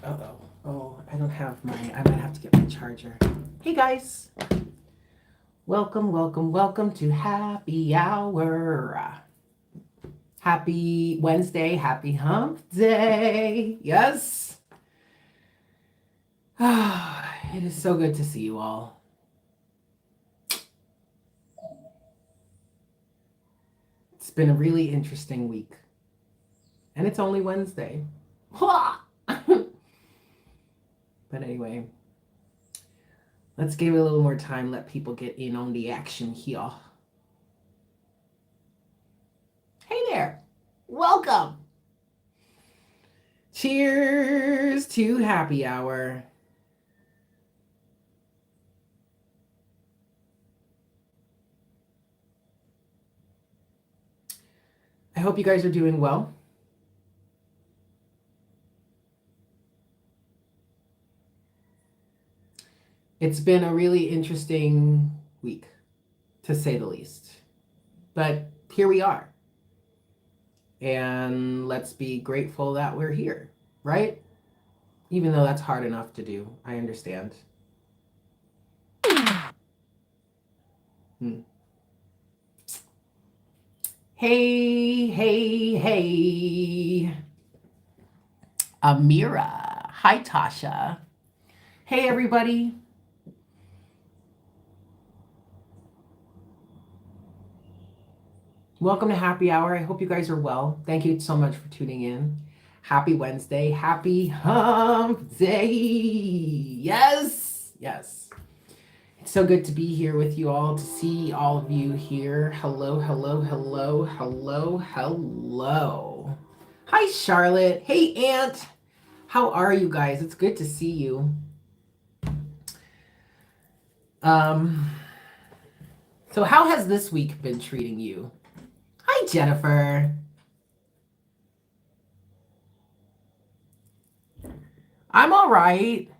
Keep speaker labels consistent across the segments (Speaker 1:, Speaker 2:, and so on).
Speaker 1: Uh-oh. Oh, I don't have I might have to get my charger. Hey guys. Welcome, welcome, welcome to Happy Hour. Happy Wednesday, happy hump day. Yes. It is so good to see you all. It's been a really interesting week. And it's only Wednesday. But anyway, let's give it a little more time, let people get in on the action here. Hey there. Welcome. Cheers to happy hour. I hope you guys are doing well. It's been a really interesting week, to say the least. But here we are. And let's be grateful that we're here, right? Even though that's hard enough to do. I understand. Hey, hey, hey. Amira. Hi, Tasha. Hey, everybody. Welcome to Happy Hour. I hope you guys are well. Thank you so much for tuning in. Happy Wednesday. Happy Hump Day. Yes. Yes. It's so good to be here with you all, to see all of you here. Hello, hello, hello, hello, hello. Hi, Charlotte. Hey, Aunt. How are you guys? It's good to see you. So how has this week been treating you? Hi, Jennifer. I'm all right.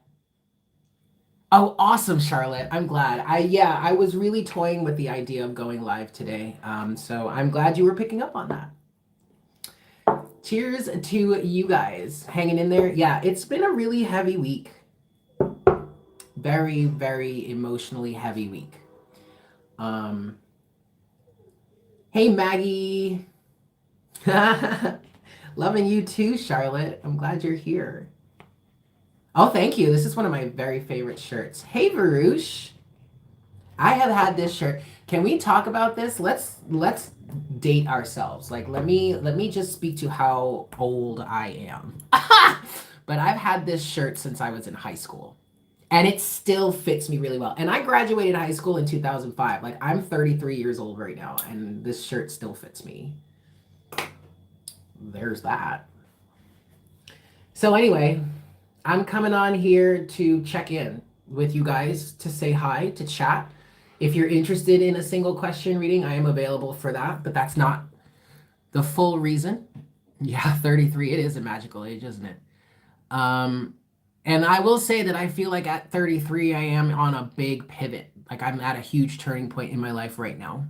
Speaker 1: Oh, awesome, Charlotte. I'm glad. I was really toying with the idea of going live today. So I'm glad you were picking up on that. Cheers to you guys hanging in there. Yeah, it's been a really heavy week. Very, very emotionally heavy week. Hey, Maggie. Loving you too, Charlotte. I'm glad you're here. Oh, thank you. This is one of my very favorite shirts. Hey, Varush. I have had this shirt. Can we talk about this? Let's date ourselves. Like let me just speak to how old I am. But I've had this shirt since I was in high school. And it still fits me really well. And I graduated high school in 2005. Like I'm 33 years old right now and this shirt still fits me. There's that. So anyway, I'm coming on here to check in with you guys, to say hi, to chat. If you're interested in a single question reading, I am available for that, but that's not the full reason. Yeah, 33, it is a magical age, isn't it? And I will say that I feel like at 33, I am on a big pivot. Like I'm at a huge turning point in my life right now.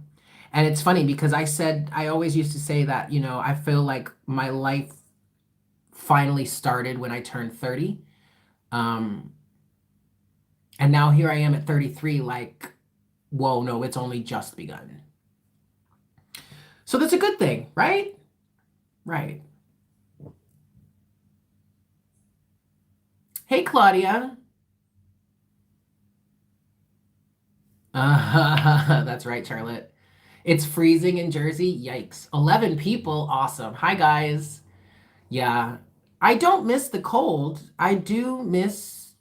Speaker 1: And it's funny because I always used to say that, I feel like my life finally started when I turned 30. And now here I am at 33, like, whoa, no, it's only just begun. So that's a good thing, right? Right. Hey, Claudia. That's right, Charlotte. It's freezing in Jersey. Yikes. 11 people. Awesome. Hi, guys. Yeah. I don't miss the cold. I do miss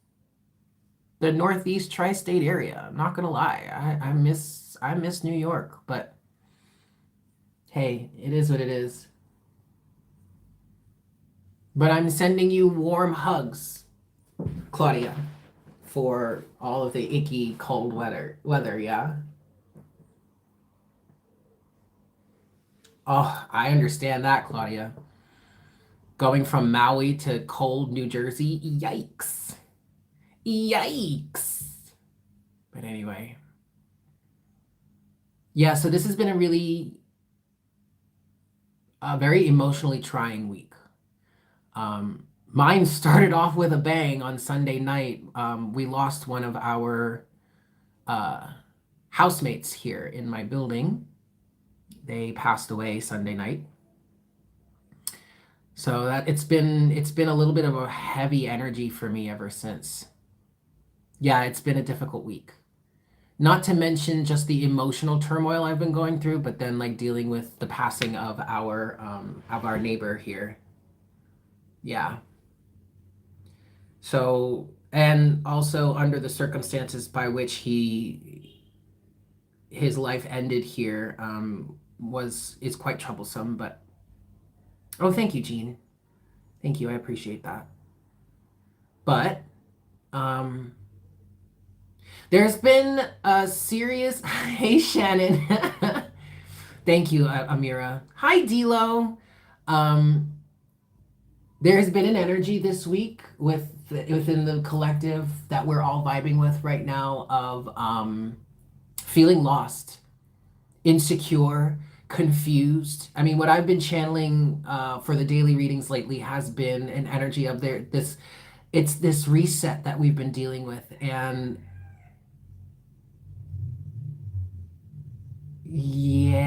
Speaker 1: the Northeast tri-state area. I'm not gonna lie. I miss New York, but hey, it is what it is. But I'm sending you warm hugs, Claudia, for all of the icky cold weather, yeah? Oh, I understand that, Claudia. Going from Maui to cold New Jersey, yikes. Yikes. But anyway. Yeah, so this has been a very emotionally trying week. Mine started off with a bang on Sunday night. We lost one of our uh, housemates here in my building. They passed away Sunday night. So that it's been a little bit of a heavy energy for me ever since. Yeah, it's been a difficult week. Not to mention just the emotional turmoil I've been going through, but then like dealing with the passing of our neighbor here. Yeah. So, and also under the circumstances by which his life ended here, was is quite troublesome. But oh, thank you, Jean. Thank you. I appreciate that. But um, there's been a serious. Hey, Shannon. Thank you, Amira. Hi, Dilo. Um, there has been an energy this week within the collective that we're all vibing with right now of feeling lost, insecure, confused. I mean, what I've been channeling for the daily readings lately has been an energy of it's this reset that we've been dealing with. And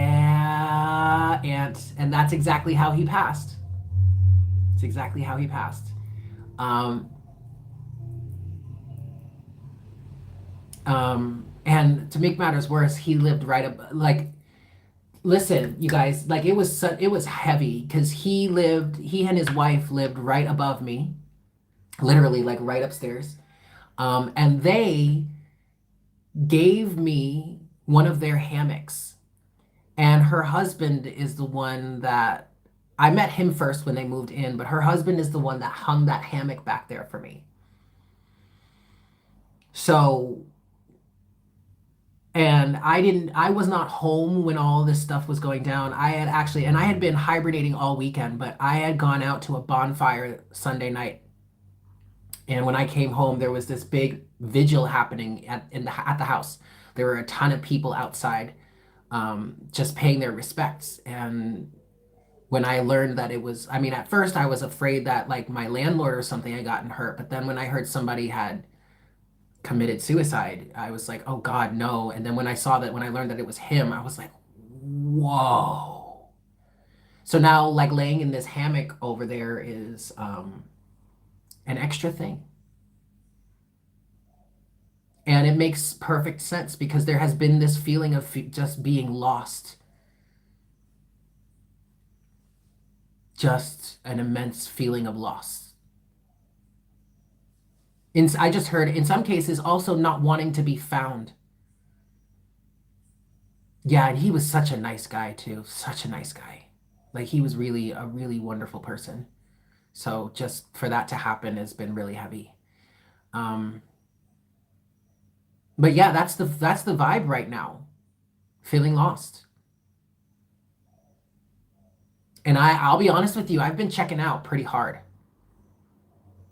Speaker 1: yeah, and that's exactly how he passed. It's exactly how he passed. Um, and to make matters worse, he lived right up like listen, you guys, like it was heavy because he and his wife lived right above me, literally like right upstairs. And they gave me one of their hammocks. And her husband is the one that I met him first when they moved in, but her husband is the one that hung that hammock back there for me. So, and I was not home when all this stuff was going down. I had been hibernating all weekend, but I had gone out to a bonfire Sunday night. And when I came home, there was this big vigil happening at the house. There were a ton of people outside, just paying their respects. And when I learned that it was, I mean, at first I was afraid that like my landlord or something had gotten hurt. But then when I heard somebody had committed suicide, I was like, oh God, no. And then when I learned that it was him, I was like, whoa. So now like laying in this hammock over there is an extra thing. And it makes perfect sense because there has been this feeling of just being lost, just an immense feeling of loss. I just heard in some cases also not wanting to be found. Yeah, and he was such a nice guy too. Such a nice guy. Like he was really a really wonderful person. So just for that to happen has been really heavy. Um, but yeah, that's the vibe right now. Feeling lost. And I'll be honest with you, I've been checking out pretty hard.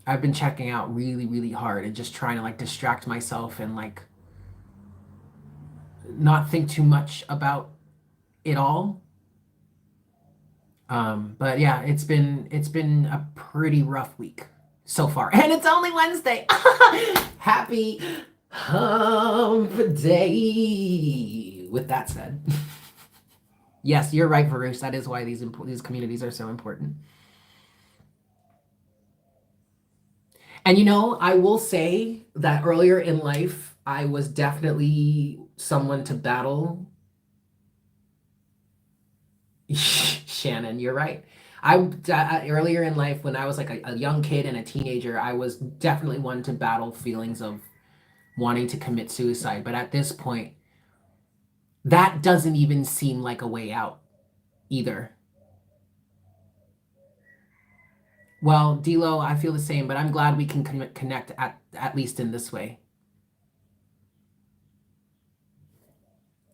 Speaker 1: I've been checking out really, really hard and just trying to like distract myself and like not think too much about it all. But yeah, it's been a pretty rough week so far. And it's only Wednesday. Happy hump day. With that said. Yes, you're right, Varush. That is why these communities are so important. And you know, I will say that earlier in life, I was definitely someone to battle. Shannon, you're right. Earlier in life, when I was like a young kid and a teenager, I was definitely one to battle feelings of wanting to commit suicide. But at this point, that doesn't even seem like a way out either. Well, Dilo, I feel the same, but I'm glad we can connect at least in this way.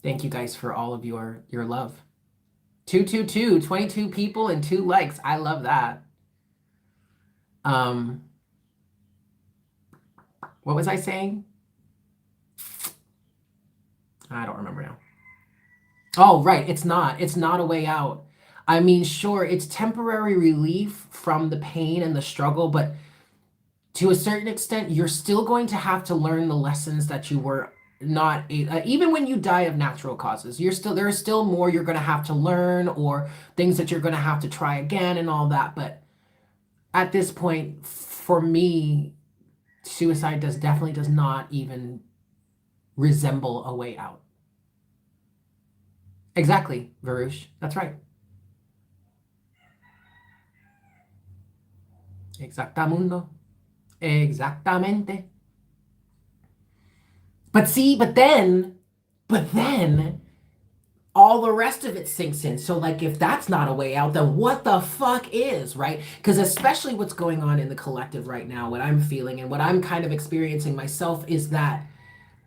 Speaker 1: Thank you guys for all of your love. 222, 22 people and 2 likes. I love that. Um, what was I saying? I don't remember now. Oh, right. It's not. It's not a way out. I mean, sure, it's temporary relief from the pain and the struggle, but to a certain extent, you're still going to have to learn the lessons that you were not even when you die of natural causes. You're still, there are still more you're going to have to learn, or things that you're going to have to try again and all that. But at this point, for me, suicide definitely does not even resemble a way out. Exactly, Varush. That's right. Exactamundo. Exactamente. But see, but then all the rest of it sinks in. So, like, if that's not a way out, then what the fuck is, right? Because especially what's going on in the collective right now, what I'm feeling and what I'm kind of experiencing myself is that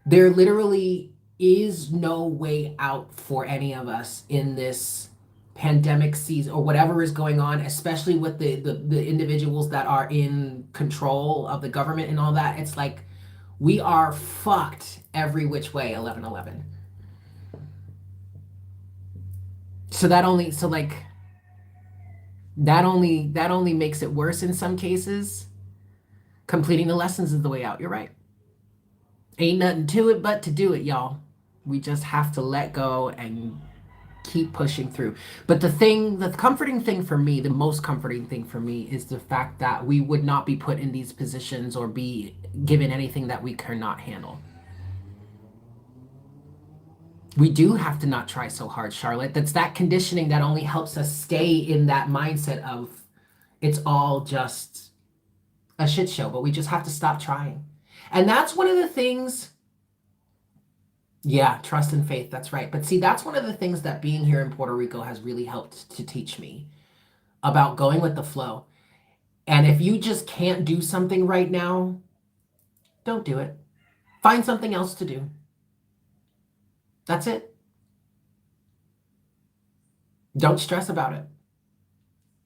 Speaker 1: there literally is no way out for any of us in this pandemic season or whatever is going on, especially with the individuals that are in control of the government and all that. It's like we are fucked every which way, 1111. So that only, so like that only makes it worse in some cases. Completing the lessons is the way out. You're right. Ain't nothing to it but to do it, y'all. We just have to let go and keep pushing through. But the comforting thing for me, the most comforting thing for me is the fact that we would not be put in these positions or be given anything that we cannot handle. We do have to not try so hard, Charlotte. That's that conditioning that only helps us stay in that mindset of it's all just a shit show, but we just have to stop trying. And that's one of the things. Yeah, trust and faith. That's right. But see, that's one of the things that being here in Puerto Rico has really helped to teach me about going with the flow. And if you just can't do something right now, don't do it. Find something else to do. That's it. Don't stress about it.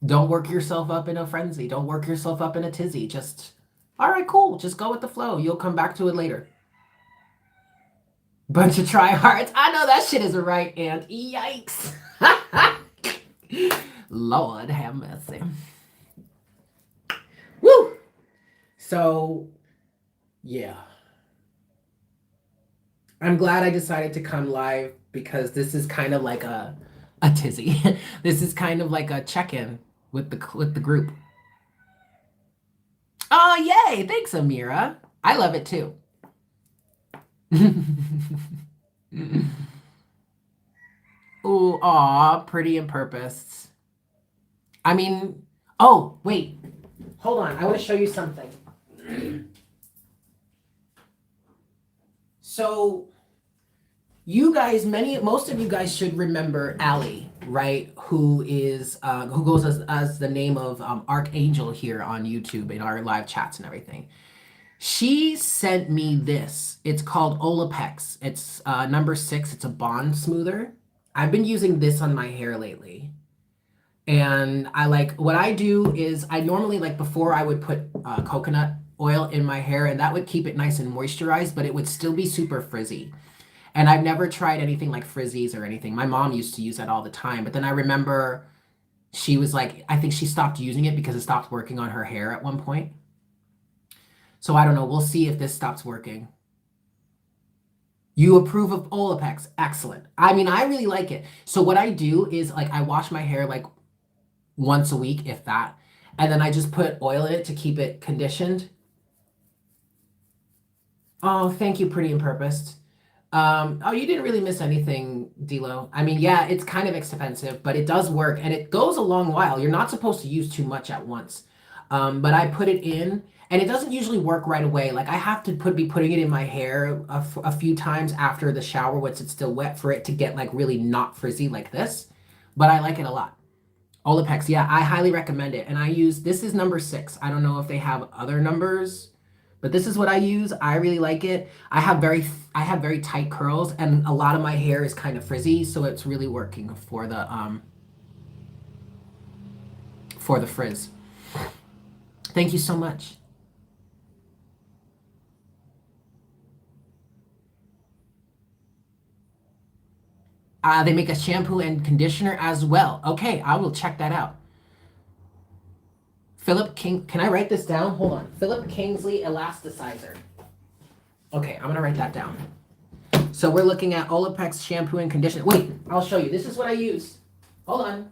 Speaker 1: Don't work yourself up in a frenzy. Don't work yourself up in a tizzy. Just, all right, cool. Just go with the flow. You'll come back to it later. Bunch of tryhards. I know that shit isn't right, and yikes. Lord have mercy. Woo! So, yeah. I'm glad I decided to come live because this is kind of like a tizzy. This is kind of like a check-in with the group. Oh, yay! Thanks, Amira. I love it too. Ooh, aw, pretty and purposed. I mean, oh, wait. Hold on. I want to show you something. So, you guys, most of you guys should remember Allie, right? Who goes as the name of Archangel here on YouTube in our live chats and everything. She sent me this. It's called Olapex. It's number 6. It's a bond smoother. I've been using this on my hair lately. And I like, what I do is I normally, like, before I would put coconut oil in my hair and that would keep it nice and moisturized, but it would still be super frizzy. And I've never tried anything like frizzies or anything. My mom used to use that all the time. But then I remember she was like, I think she stopped using it because it stopped working on her hair at one point. So I don't know. We'll see if this stops working. You approve of Olapex. Excellent. I mean, I really like it. So what I do is, like, I wash my hair like once a week, if that. And then I just put oil in it to keep it conditioned. Oh, thank you, pretty and purposed. Oh, you didn't really miss anything, Dilo. I mean, yeah, it's kind of expensive, but it does work and it goes a long while. You're not supposed to use too much at once. But I put it in and it doesn't usually work right away. Like, I have to be putting it in my hair a few times after the shower once it's still wet for it to get like really not frizzy like this. But I like it a lot. Olapex, yeah, I highly recommend it. And this is number 6. I don't know if they have other numbers, but this is what I use. I really like it. I have very tight curls and a lot of my hair is kind of frizzy, so it's really working for the frizz. Thank you so much. They make a shampoo and conditioner as well. Okay, I will check that out. Philip King, can I write this down? Hold on. Philip Kingsley Elasticizer. Okay, I'm gonna write that down. So we're looking at Olaplex shampoo and conditioner. Wait, I'll show you. This is what I use. Hold on.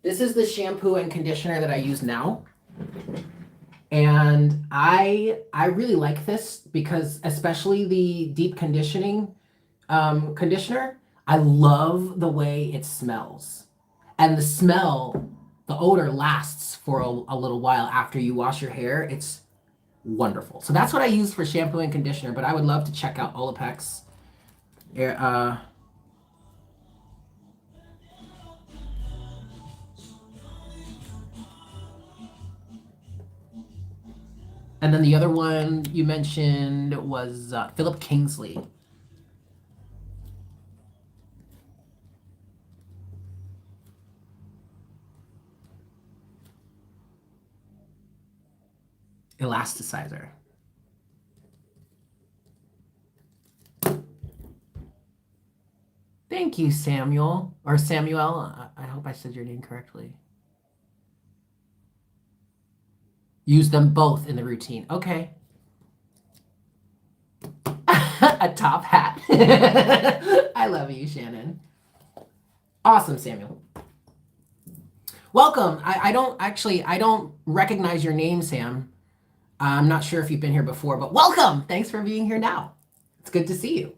Speaker 1: This is the shampoo and conditioner that I use now. And I really like this because especially the deep conditioning conditioner, I love the way it smells. And the smell, the odor lasts for a little while after you wash your hair. It's wonderful. So that's what I use for shampoo and conditioner, but I would love to check out Olaplex. And then the other one you mentioned was Philip Kingsley. Elasticizer. Thank you, Samuel. Or Samuel. I hope I said your name correctly. Use them both in the routine. Okay. A top hat. I love you, Shannon. Awesome, Samuel. Welcome. I don't recognize your name, Sam. I'm not sure if you've been here before, but welcome. Thanks for being here now. It's good to see you.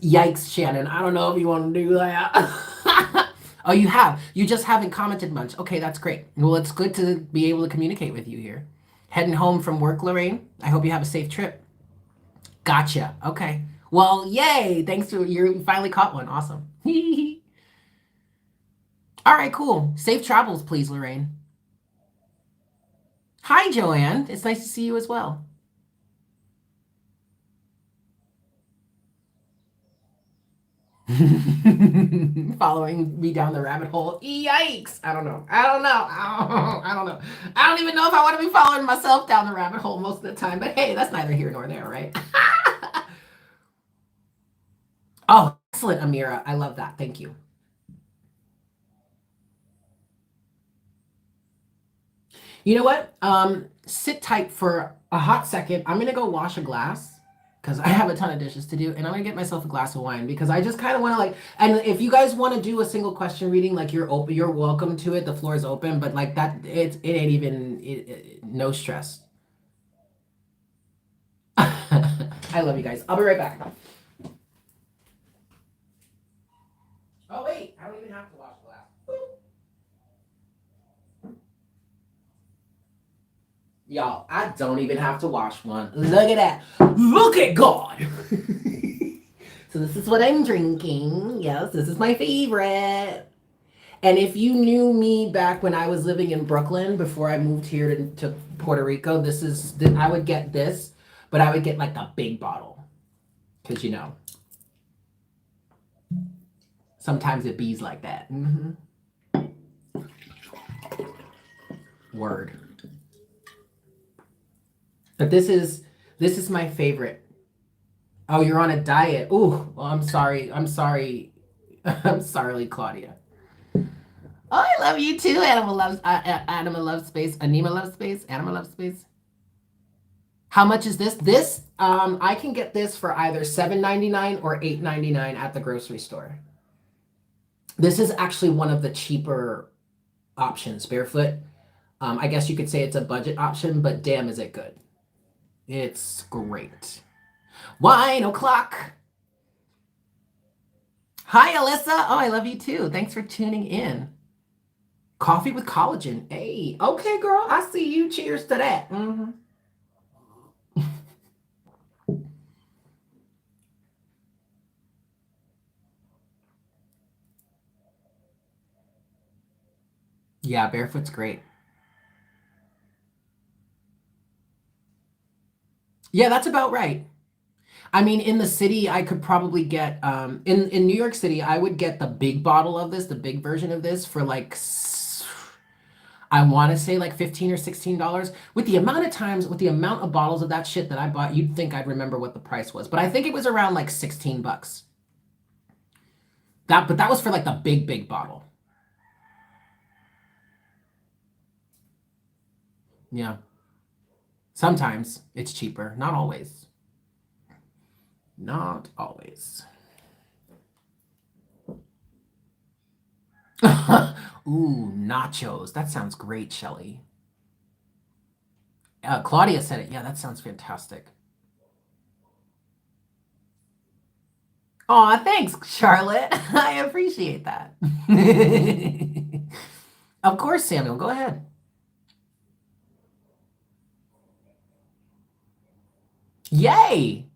Speaker 1: Yikes, Shannon. I don't know if you want to do that. Oh, you have. You just haven't commented much. Okay, that's great. Well, it's good to be able to communicate with you here. Heading home from work, Lorraine. I hope you have a safe trip. Gotcha. Okay. Well, yay. Thanks to you finally caught one. Awesome. All right, cool. Safe travels, please, Lorraine. Hi, Joanne. It's nice to see you as well. Following me down the rabbit hole. Yikes. I don't know. I don't know. I don't know. I don't even know if I want to be following myself down the rabbit hole most of the time. But hey, that's neither here nor there, right? Oh, excellent, Amira. I love that. Thank you. You know what? Sit tight for a hot second. I'm gonna go wash a glass because I have a ton of dishes to do, and I'm gonna get myself a glass of wine because I just kind of want to like. And if you guys want to do a single question reading, like you're open, you're welcome to it. The floor is open, but like that, it ain't even no stress. I love you guys. I'll be right back. Oh wait, I don't even have to wash a glass. Y'all, I don't even have to wash one. Look at that. Look at God. So this is what I'm drinking. Yes, this is my favorite. And if you knew me back when I was living in Brooklyn before I moved here to Puerto Rico, I would get this, but I would get like the big bottle. Because, sometimes it bees like that. Word. But this is my favorite. Oh, you're on a diet. Ooh, well, I'm sorry. I'm sorry. I'm sorry, Claudia. Oh, I love you too. Animal loves space. Anima loves space. Animal loves space. How much is this? This I can get this for either $7.99 or $8.99 at the grocery store. This is actually one of the cheaper options, Barefoot. I guess you could say it's a budget option, but damn, is it good. It's great. Wine o'clock. Hi, Alyssa. Oh, I love you too. Thanks for tuning in. Coffee with collagen. Hey, okay, girl. I see you. Cheers to that. Yeah, Barefoot's great. Yeah, that's about right. I mean, in the city, I could probably get in New York City, I would get the big bottle of this, the big version of this for like I want to say like 15 or $16. With the amount of times, with the amount of bottles of that shit that I bought, you'd think I'd remember what the price was. But I think it was around like 16 bucks. But that was for like the big bottle. Yeah. Sometimes it's cheaper. Not always. Not always. Ooh, nachos. That sounds great, Shelly. Claudia said it. Yeah, that sounds fantastic. Aw, thanks, Charlotte. I appreciate that. Of course, Samuel. Go ahead. Yay!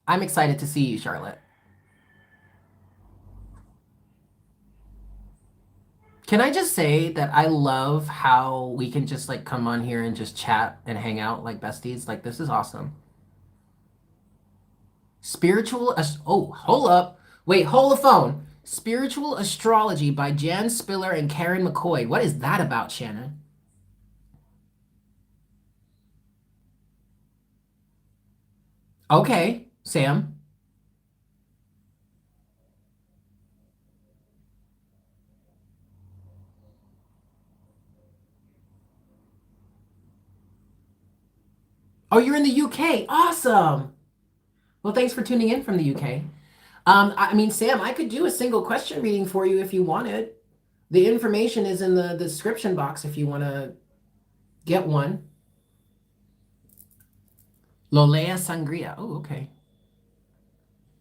Speaker 1: I'm excited to see you, Charlotte. Can I just say that I love how we can just like come on here and just chat and hang out like besties? Like, this is awesome. Oh, hold up. Wait, hold the phone. Spiritual Astrology by Jan Spiller and Karen McCoy. What is that about, Shannon? Okay, Sam. Oh, you're in the UK. Awesome. Well, thanks for tuning in from the UK. I mean, Sam, I could do a single question reading for you if you wanted. The information is in the description box if you want to get one. Lolea Sangria. Oh, okay.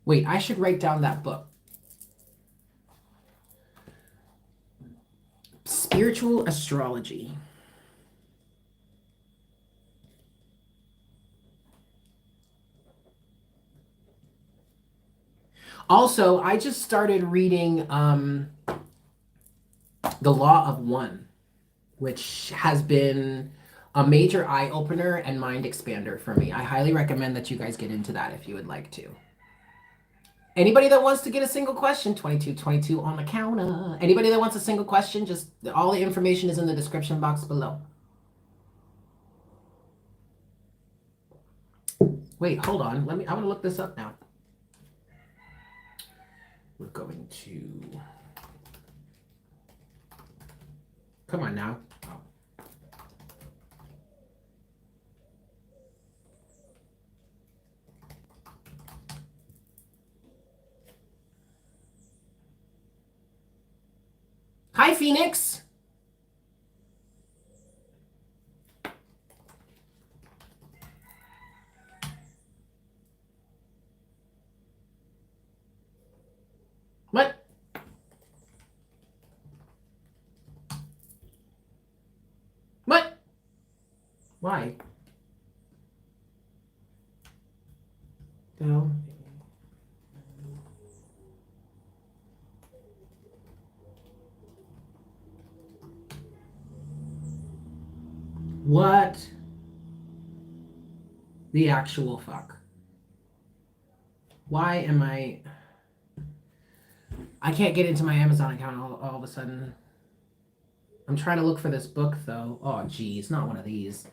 Speaker 1: Wait, I should write down that book. Spiritual Astrology. Also, I just started reading The Law of One, which has been a major eye opener and mind expander for me. I highly recommend that you guys get into that if you would like to. Anybody that wants to get a single question, 2222 on the counter. Anybody that wants a single question, just all the information is in the description box below. Wait, hold on. I want to look this up now. We're going to. Come on now. Oh. Hi, Phoenix. What? What? Why? No. What the actual fuck? Why am I can't get into my Amazon account all of a sudden. I'm trying to look for this book though. Oh geez, not one of these.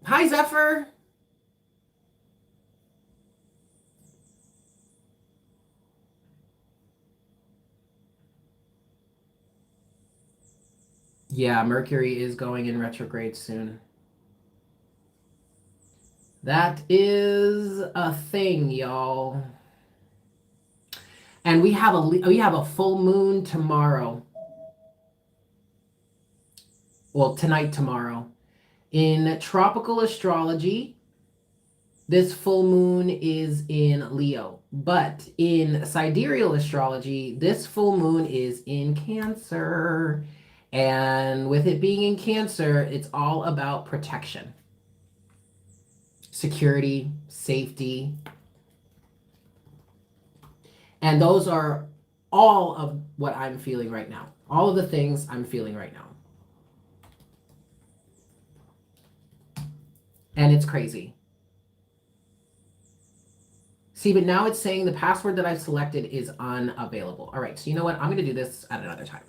Speaker 1: Hi, Zephyr. Yeah, Mercury is going in retrograde soon. That is a thing, y'all. And we have a full moon tomorrow. Well, tonight, tomorrow. In tropical astrology, this full moon is in Leo. But in sidereal astrology, this full moon is in Cancer. And with it being in Cancer, it's all about protection, security, safety. And those are all of what I'm feeling right now. All of the things I'm feeling right now. And it's crazy. See, but now it's saying the password that I've selected is unavailable. All right, so you know what? I'm going to do this at another time.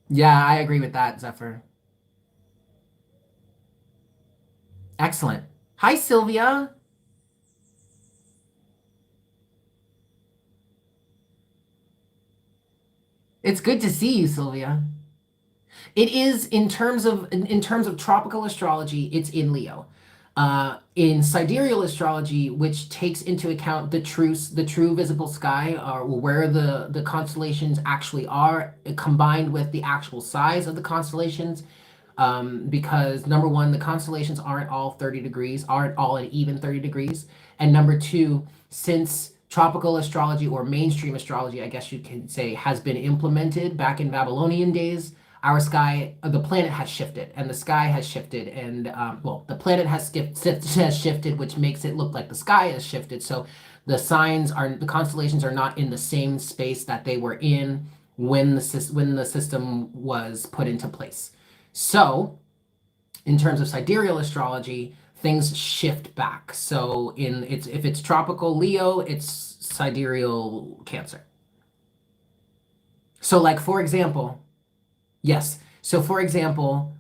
Speaker 1: Yeah, I agree with that, Zephyr. Excellent. Hi, Sylvia. It's good to see you, Sylvia. It is in terms of tropical astrology, it's in Leo. In sidereal astrology, which takes into account the true visible sky, or where the constellations actually are, combined with the actual size of the constellations, because number one, the constellations aren't all 30 degrees, aren't all at even 30 degrees. And number two, since tropical astrology or mainstream astrology, I guess you can say, has been implemented back in Babylonian days, our sky, the planet has shifted, and the sky has shifted, and well, the planet has shifted, which makes it look like the sky has shifted. So the constellations are not in the same space that they were in when the system was put into place. So, in terms of sidereal astrology, things shift back. So, if it's tropical Leo, it's sidereal Cancer. So, like for example, yes. So, for example,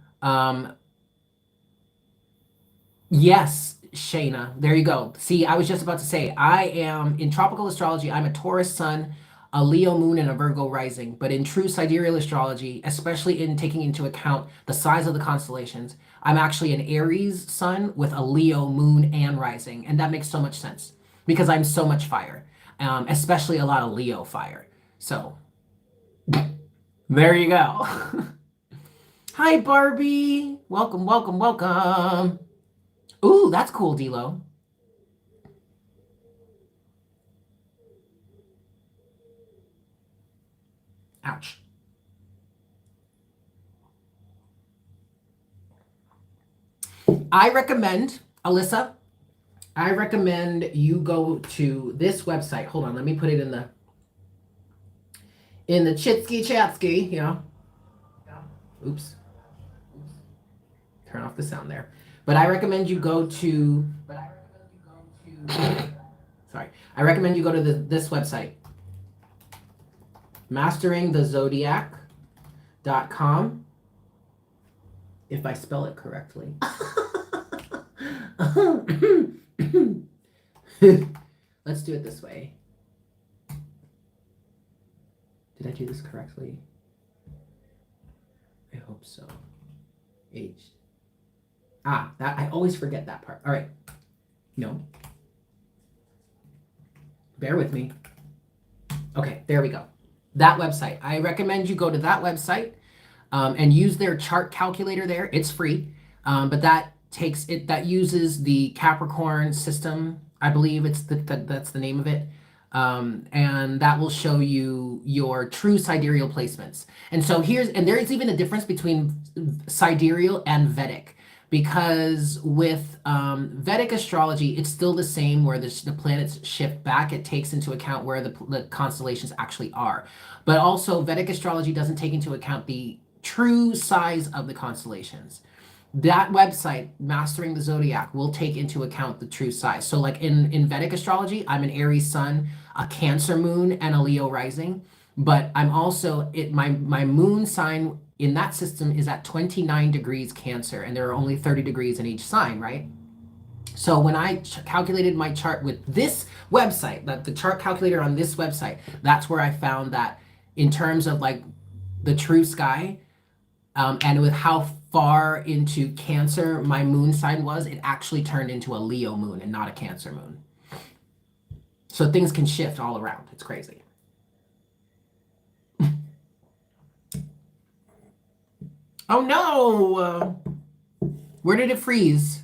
Speaker 1: yes, Shayna. There you go. See, I was just about to say, I am in tropical astrology, I'm a Taurus sun, a Leo moon, and a Virgo rising. But in true sidereal astrology, especially in taking into account the size of the constellations, I'm actually an Aries sun with a Leo moon and rising. And that makes so much sense because I'm so much fire, especially a lot of Leo fire. So there you go. Hi, Barbie. Welcome, welcome, welcome. Ooh, that's cool, D'Lo. Ouch. I recommend, Alyssa, I recommend you go to this website. Hold on, let me put it in the chitsky chatsky, you know. Oops. Turn off the sound there. But I recommend you go to sorry. I recommend you go to this website. masteringthezodiac.com, if I spell it correctly. Let's do it this way. Did I do this correctly? I hope so. Aged. That I always forget that part. All right. No. Bear with me. Okay, there we go. That website. I recommend you go to that website and use their chart calculator there. It's free, but that uses the Capricorn system. I believe that's the name of it. And that will show you your true sidereal placements. And so there is even a difference between sidereal and Vedic, because with Vedic astrology, it's still the same where the planets shift back. It takes into account where the constellations actually are. But also, Vedic astrology doesn't take into account the true size of the constellations. That website, Mastering the Zodiac, will take into account the true size. So, like in Vedic astrology, I'm an Aries sun, a Cancer moon, and a Leo rising. But I'm also my moon sign in that system is at 29 degrees Cancer, and there are only 30 degrees in each sign, right? So when I calculated my chart with this website, the chart calculator on this website, that's where I found that in terms of like the true sky, and with how far into Cancer my moon sign was, it actually turned into a Leo moon and not a Cancer moon. So things can shift all around. It's crazy. Oh no! Where did it freeze?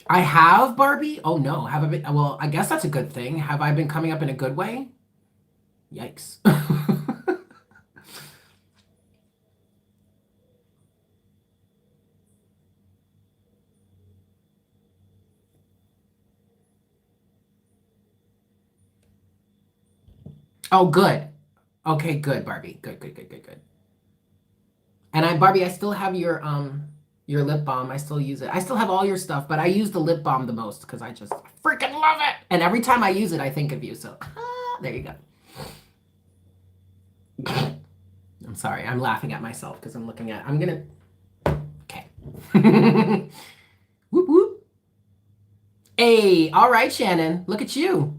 Speaker 1: I have, Barbie? Oh no, have I been? Well, I guess that's a good thing. Have I been coming up in a good way? Yikes. Oh, good. Okay, good, Barbie. Good, good, good, good, good. And Barbie, I still have your lip balm. I still use it. I still have all your stuff, but I use the lip balm the most because I just freaking love it. And every time I use it, I think of you. So there you go. I'm sorry. I'm laughing at myself because I'm looking at. I'm gonna. Okay. Whoop whoop. Hey, all right, Shannon. Look at you.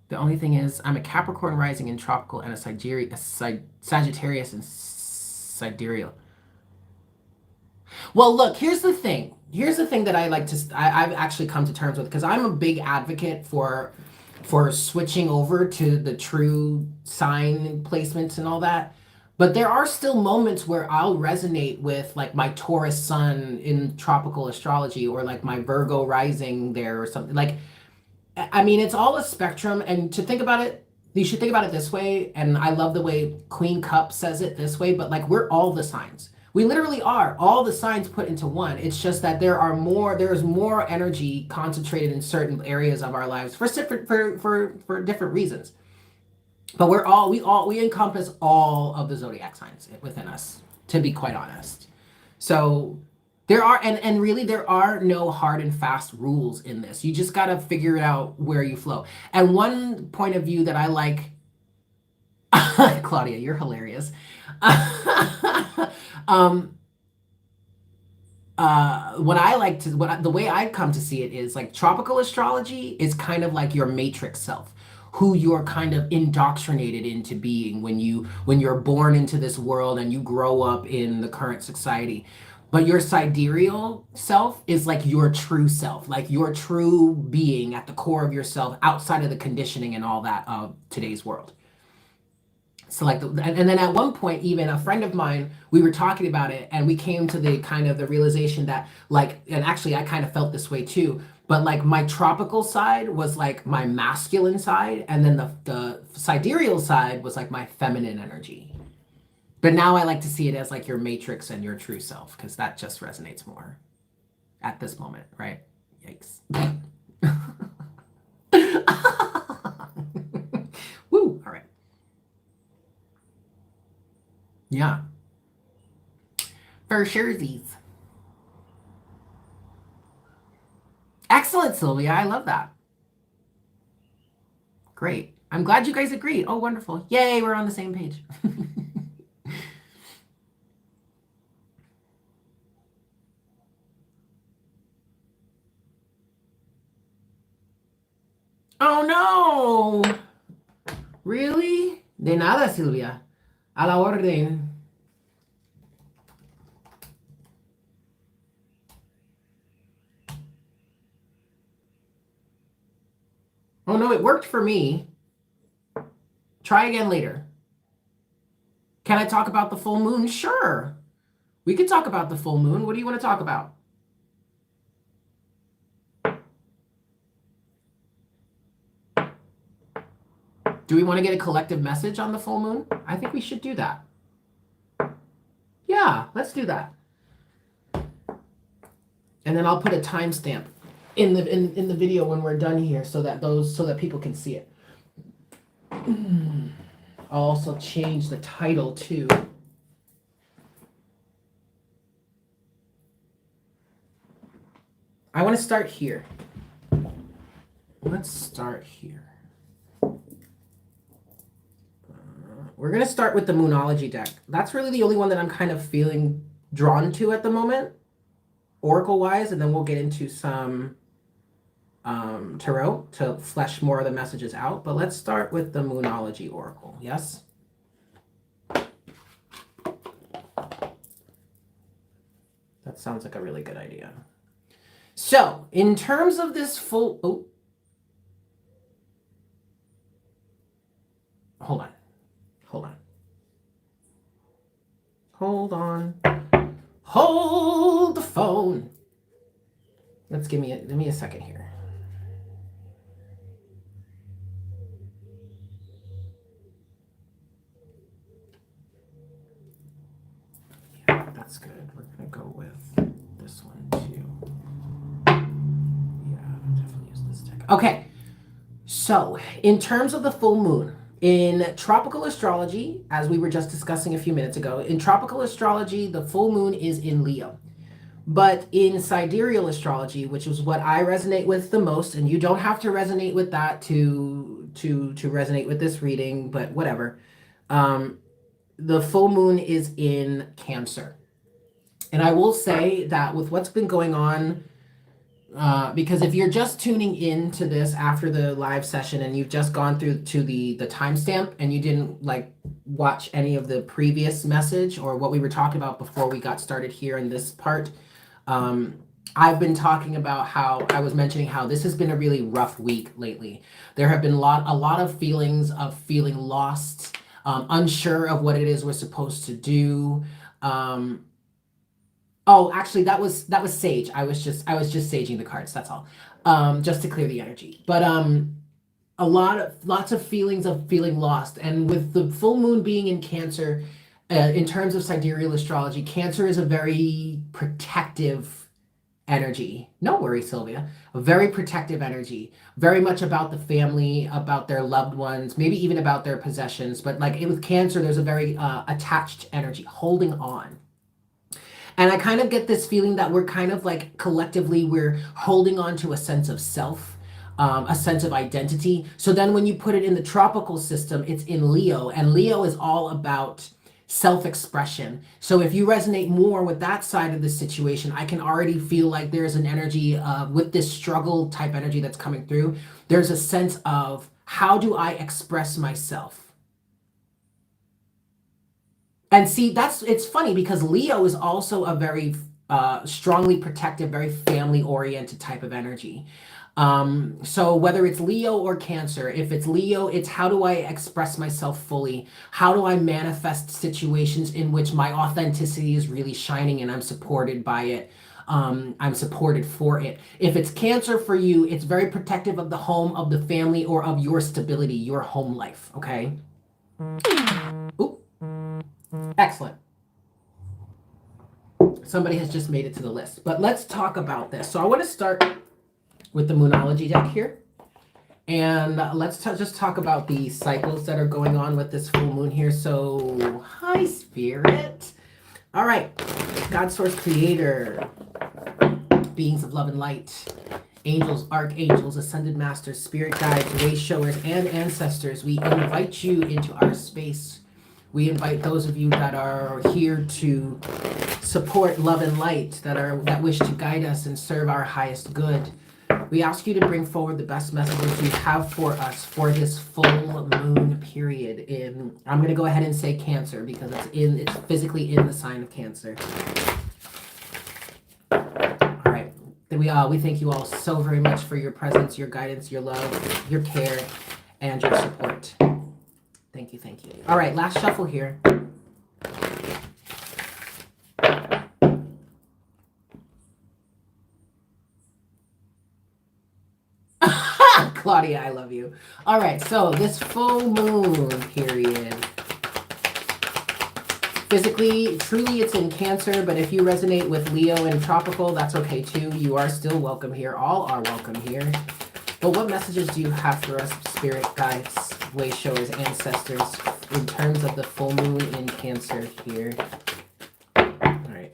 Speaker 1: The only thing is, I'm a Capricorn rising in tropical and a Sagittarius in sidereal. Well, look, here's the thing. Here's the thing that I like to I've actually come to terms with because I'm a big advocate for switching over to the true sign placements and all that. But there are still moments where I'll resonate with like my Taurus sun in tropical astrology or like my Virgo rising there or something. Like I mean, it's all a spectrum, and to think about it, you should think about it this way. And I love the way Queen Cup says it this way, but like we're all the signs. We literally are all the signs put into one. It's just that there is more energy concentrated in certain areas of our lives for different for different reasons. But we encompass all of the zodiac signs within us, to be quite honest. So there are and really there are no hard and fast rules in this. You just got to figure out where you flow. And one point of view that I like, Claudia, you're hilarious. um, what I like to the way I come to see it is like tropical astrology is kind of like your matrix self, who you're kind of indoctrinated into being when you're born into this world and you grow up in the current society. But your sidereal self is like your true self, like your true being at the core of yourself outside of the conditioning and all that of today's world. So like and then at one point even a friend of mine, we were talking about it and we came to the kind of the realization that like, and actually I kind of felt this way too, but like my tropical side was like my masculine side and then the sidereal side was like my feminine energy. But now I like to see it as like your matrix and your true self because that just resonates more at this moment, right? Yikes. Woo, all right. Yeah. For surezies. Excellent, Sylvia. I love that. Great. I'm glad you guys agreed. Oh, wonderful. Yay, we're on the same page. Oh no! Really? De nada, Silvia. A la orden. Oh no, it worked for me. Try again later. Can I talk about the full moon? Sure. We could talk about the full moon. What do you want to talk about? Do we want to get a collective message on the full moon? I think we should do that. Yeah, let's do that. And then I'll put a timestamp in the video when we're done here so that people can see it. I'll also change the title too. I want to start here. Let's start here. We're going to start with the Moonology deck. That's really the only one that I'm kind of feeling drawn to at the moment, Oracle-wise, and then we'll get into some Tarot to flesh more of the messages out. But let's start with the Moonology Oracle, yes? That sounds like a really good idea. So, in terms of this full... Oh. Hold on. Hold on. Hold on. Hold the phone. Give me a second here. Yeah, that's good. We're gonna go with this one too. Yeah, I'll definitely use this deck. Okay. So, in terms of the full moon, in tropical astrology, as we were just discussing a few minutes ago, in tropical astrology, the full moon is in Leo. But in sidereal astrology, which is what I resonate with the most, and you don't have to resonate with that to resonate with this reading, but whatever. Um, the full moon is in Cancer. And I will say that with what's been going on, because if you're just tuning in to this after the live session and you've just gone through to the timestamp and you didn't like watch any of the previous message or what we were talking about before we got started here in this part, um, I've been talking about how I was mentioning how this has been a really rough week lately. There have been a lot of feelings of feeling lost, unsure of what it is we're supposed to do. Oh, actually, that was Sage. I was just saging the cards. That's all, just to clear the energy. But lots of feelings of feeling lost, and with the full moon being in Cancer, in terms of sidereal astrology, Cancer is a very protective energy. No worries, Sylvia. A very protective energy. Very much about the family, about their loved ones, maybe even about their possessions. But like with Cancer, there's a very attached energy, holding on. And I kind of get this feeling that we're kind of like collectively, we're holding on to a sense of self, a sense of identity. So then when you put it in the tropical system, it's in Leo, and Leo is all about self-expression. So if you resonate more with that side of the situation, I can already feel like there's an energy with this struggle type energy that's coming through. There's a sense of how do I express myself? And see, it's funny because Leo is also a very strongly protective, very family oriented type of energy. So whether it's Leo or Cancer, if it's Leo, it's how do I express myself fully? How do I manifest situations in which my authenticity is really shining and I'm supported by it? I'm supported for it. If it's Cancer for you, it's very protective of the home, of the family, or of your stability, your home life. Okay. Ooh, excellent. Somebody has just made it to the list. But let's talk about this. So I want to start with the Moonology deck here. And let's just talk about the cycles that are going on with this full moon here. So, hi, Spirit. All right. God, Source, Creator, beings of love and light, angels, archangels, ascended masters, spirit guides, way showers, and ancestors, we invite you into our space. We invite those of you that are here to support love and light, that wish to guide us and serve our highest good. We ask you to bring forward the best messages you have for us for this full moon period. I'm going to go ahead and say Cancer because it's physically in the sign of Cancer. All right. We thank you all so very much for your presence, your guidance, your love, your care, and your support. Thank you, thank you. All right, last shuffle here. Claudia, I love you. All right, so this full moon period. Physically, truly it's in Cancer, but if you resonate with Leo and tropical, that's okay too. You are still welcome here. All are welcome here. But what messages do you have for us, spirit guides, way showers, ancestors, in terms of the full moon in Cancer here? All right.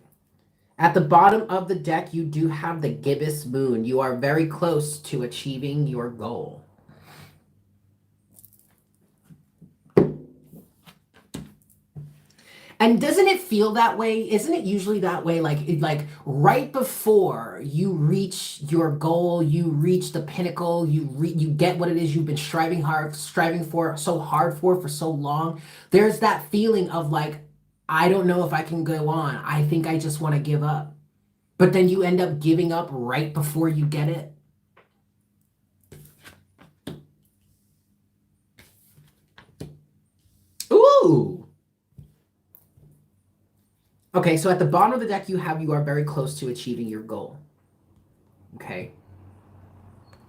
Speaker 1: At the bottom of the deck, you do have the gibbous moon. You are very close to achieving your goal. And doesn't it feel that way? Isn't it usually that way? Like right before you reach your goal, you reach the pinnacle, you get what it is you've been striving for so long. There's that feeling of like, I don't know if I can go on. I think I just want to give up. But then you end up giving up right before you get it. Ooh. Okay, so at the bottom of the deck you are very close to achieving your goal. Okay.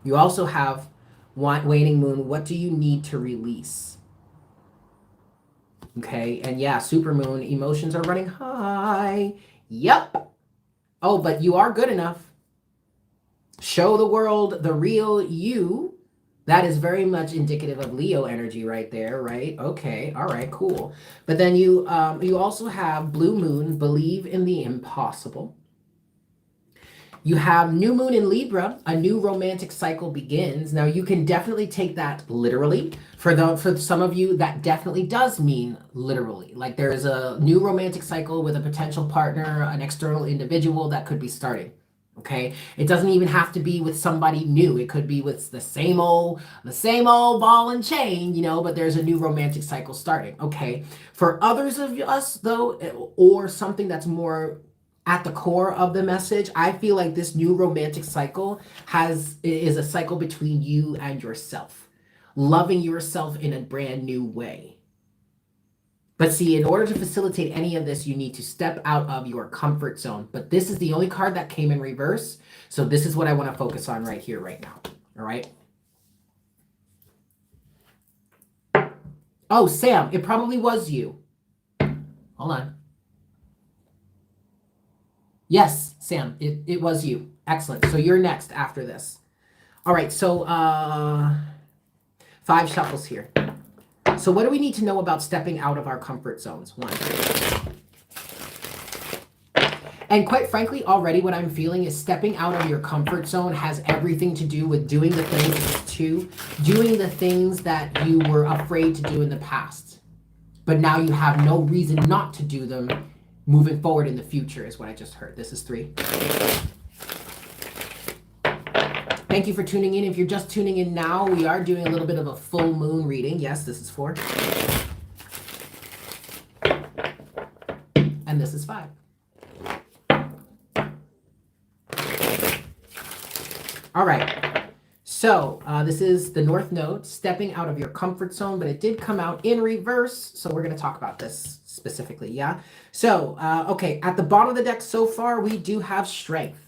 Speaker 1: You also have waning moon. What do you need to release? Okay, and yeah, super moon. Emotions are running high. Yep. Oh, but you are good enough. Show the world the real you, That is very much indicative of Leo energy right there, right? Okay, all right, cool. But then you also have Blue Moon, believe in the impossible. You have new moon in Libra, a new romantic cycle begins. Now you can definitely take that literally. For some of you, that definitely does mean literally. Like there is a new romantic cycle with a potential partner, an external individual that could be starting. Okay, it doesn't even have to be with somebody new. It could be with the same old ball and chain, you know. But there's a new romantic cycle starting. Okay, for others of us though, or something that's more at the core of the message, I feel like this new romantic cycle is a cycle between you and yourself, loving yourself in a brand new way. But see, in order to facilitate any of this, you need to step out of your comfort zone. But this is the only card that came in reverse. So this is what I want to focus on right here, right now. All right. Oh, Sam, it probably was you. Hold on. Yes, Sam, it was you. Excellent. So you're next after this. All right, so 5 shuffles here. So what do we need to know about stepping out of our comfort zones? 1. And quite frankly, already what I'm feeling is stepping out of your comfort zone has everything to do with doing the things that you were afraid to do in the past. But now you have no reason not to do them moving forward in the future is what I just heard. This is 3. Thank you for tuning in. If you're just tuning in now, we are doing a little bit of a full moon reading. Yes, this is 4. And this is 5. All right. So this is the North Node, stepping out of your comfort zone, but it did come out in reverse. So we're going to talk about this specifically. Yeah. So, okay. At the bottom of the deck so far, we do have strength.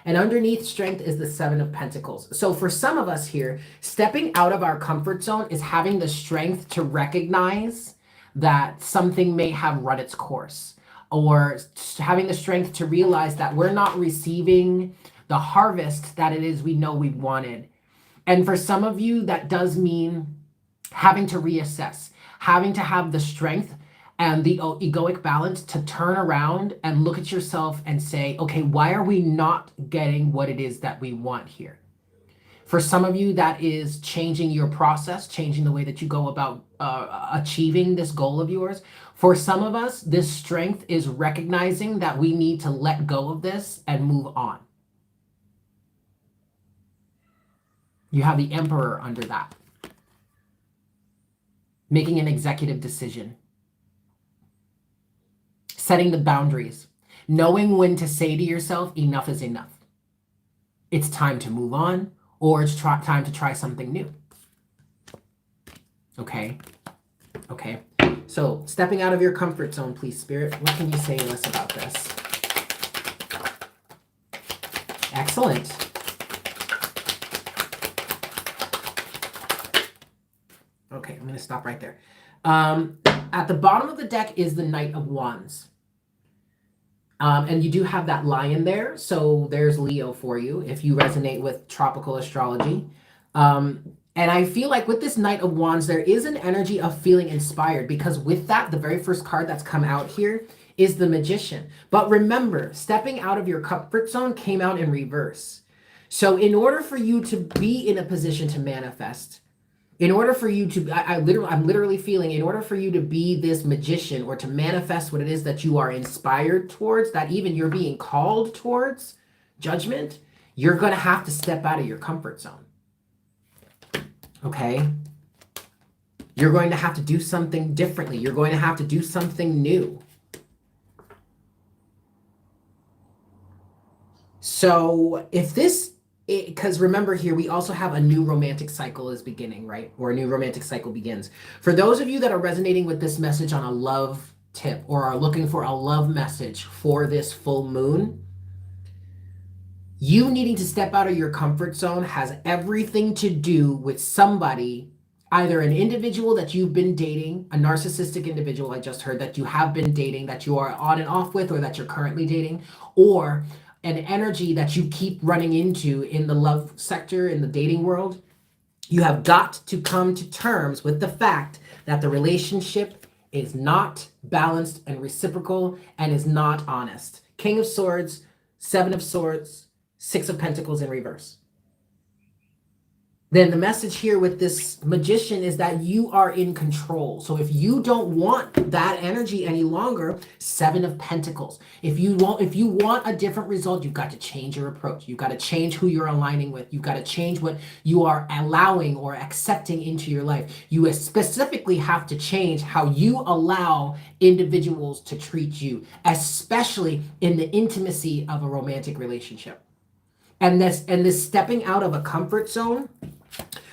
Speaker 1: And underneath strength is the 7 of Pentacles. So for some of us here, stepping out of our comfort zone is having the strength to recognize that something may have run its course, or having the strength to realize that we're not receiving the harvest that it is we know we wanted. And for some of you, that does mean having to reassess, having to have the strength and the egoic balance to turn around and look at yourself and say, okay, why are we not getting what it is that we want here? For some of you, that is changing your process, changing the way that you go about achieving this goal of yours. For some of us, this strength is recognizing that we need to let go of this and move on. You have the Emperor under that. Making an executive decision. Setting the boundaries, knowing when to say to yourself, enough is enough. It's time to move on, or it's time to try something new. Okay. Okay. So stepping out of your comfort zone, please, Spirit. What can you say to us about this? Excellent. Okay, I'm going to stop right there. At the bottom of the deck is the Knight of Wands. And you do have that lion there, so there's Leo for you if you resonate with tropical astrology. And I feel like with this Knight of Wands, there is an energy of feeling inspired, because with that, the very first card that's come out here is the Magician. But remember, stepping out of your comfort zone came out in reverse. So in order for you to be in a position to manifest, in order for you to, I'm literally feeling, in order for you to be this magician or to manifest what it is that you are inspired towards, that even you're being called towards, judgment, you're going to have to step out of your comfort zone. Okay? You're going to have to do something differently. You're going to have to do something new. So if this, because remember here, we also have a new romantic cycle is beginning, right? Or a new romantic cycle begins. For those of you that are resonating with this message on a love tip, or are looking for a love message for this full moon, you needing to step out of your comfort zone has everything to do with somebody, either an individual that you've been dating, a narcissistic individual I just heard that you have been dating, that you are on and off with, or that you're currently dating, or an energy that you keep running into in the love sector, in the dating world, You have got to come to terms with the fact that the relationship is not balanced and reciprocal and is not honest. King of Swords, Seven of Swords, Six of Pentacles in reverse. Then the message here with this Magician is that you are in control. So if you don't want that energy any longer, Seven of Pentacles. If you want a different result, you've got to change your approach. You've got to change who you're aligning with. You've got to change what you are allowing or accepting into your life. You specifically have to change how you allow individuals to treat you, especially in the intimacy of a romantic relationship. And this stepping out of a comfort zone,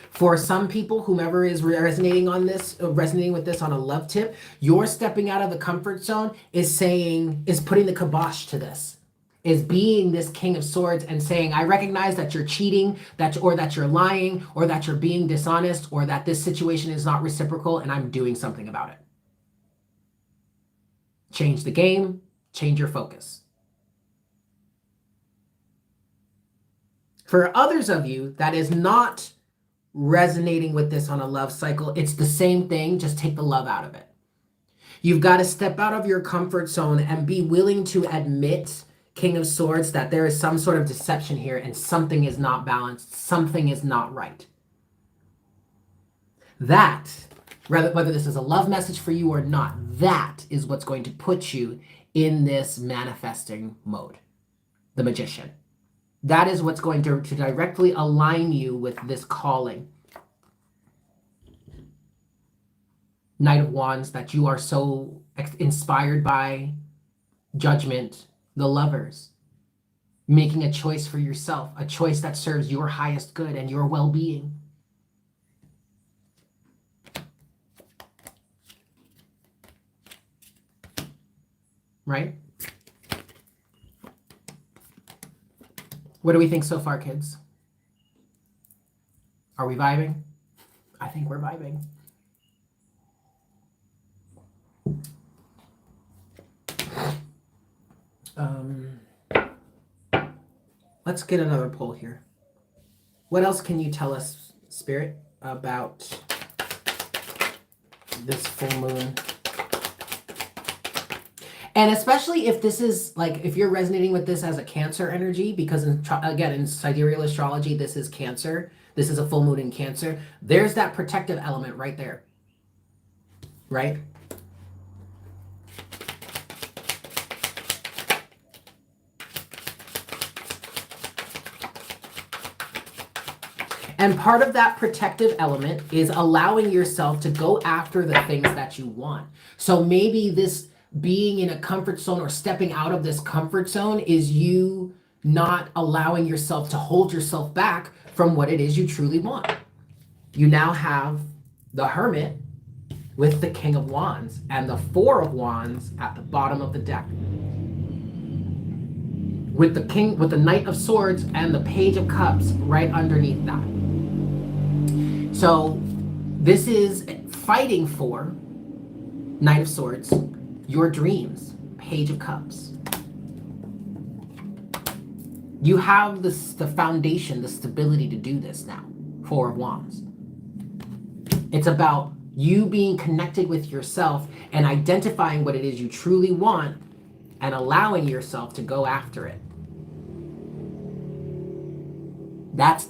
Speaker 1: for some people, whomever is resonating with this on a love tip, you're stepping out of the comfort zone is putting the kibosh to this, is being this King of Swords and saying, I recognize that you're cheating, that you're lying, or that you're being dishonest, or that this situation is not reciprocal, and I'm doing something about it. Change the game, change your focus. For others of you, that is not resonating with this on a love cycle, it's the same thing, just take the love out of it. You've got to step out of your comfort zone and be willing to admit, King of Swords, that there is some sort of deception here and something is not balanced, something is not right. That, whether this is a love message for you or not, that is what's going to put you in this manifesting mode, the Magician. That is what's going to directly align you with this calling. Knight of Wands, that you are so inspired by. Judgment, the Lovers. Making a choice for yourself, a choice that serves your highest good and your well-being. Right? What do we think so far, kids? Are we vibing? I think we're vibing. Let's get another poll here. What else can you tell us, Spirit, about this full moon? And especially if this is like, if you're resonating with this as a Cancer energy, because again, in sidereal astrology, this is Cancer. This is a full moon in Cancer. There's that protective element right there. Right? And part of that protective element is allowing yourself to go after the things that you want. So maybe this being in a comfort zone or stepping out of this comfort zone is you not allowing yourself to hold yourself back from what it is you truly want. You now have the Hermit with the King of Wands and the Four of Wands at the bottom of the deck. With the Knight of Swords and the Page of Cups right underneath that. So this is fighting for, Knight of Swords, your dreams, Page of Cups. You have the foundation, the stability to do this now, Four of Wands. It's about you being connected with yourself and identifying what it is you truly want and allowing yourself to go after it. That's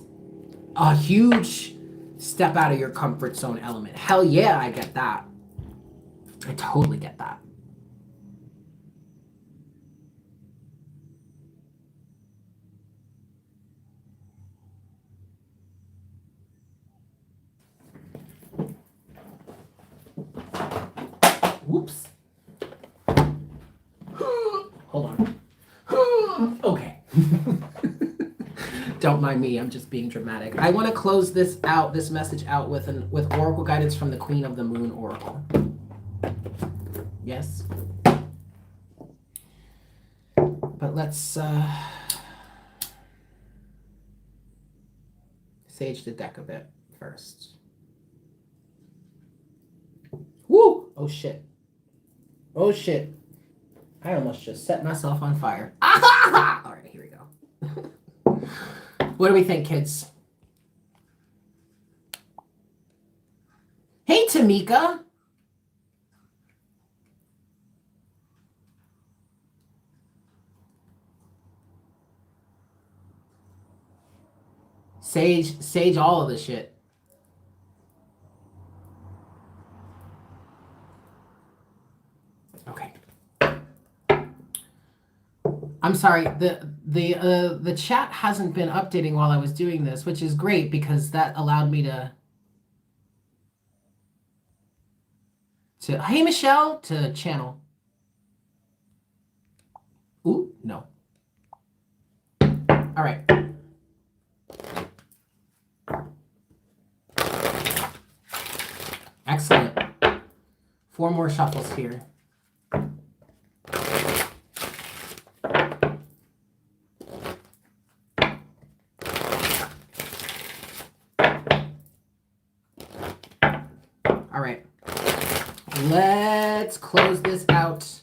Speaker 1: a huge step out of your comfort zone element. Hell yeah, I get that. I totally get that. Whoops. Hold on. Okay. Don't mind me, I'm just being dramatic. I want to close this message out with oracle guidance from the Queen of the Moon Oracle. Yes? But let's sage the deck a bit first. Woo! Oh shit. Oh shit. I almost just set myself on fire. All right, here we go. What do we think, kids? Hey, Tamika. Sage all of the shit. Okay. I'm sorry. The chat hasn't been updating while I was doing this, which is great because that allowed me to hey Michelle to channel. Ooh, no. All right. Excellent. 4 more shuffles here. All right. Let's close this out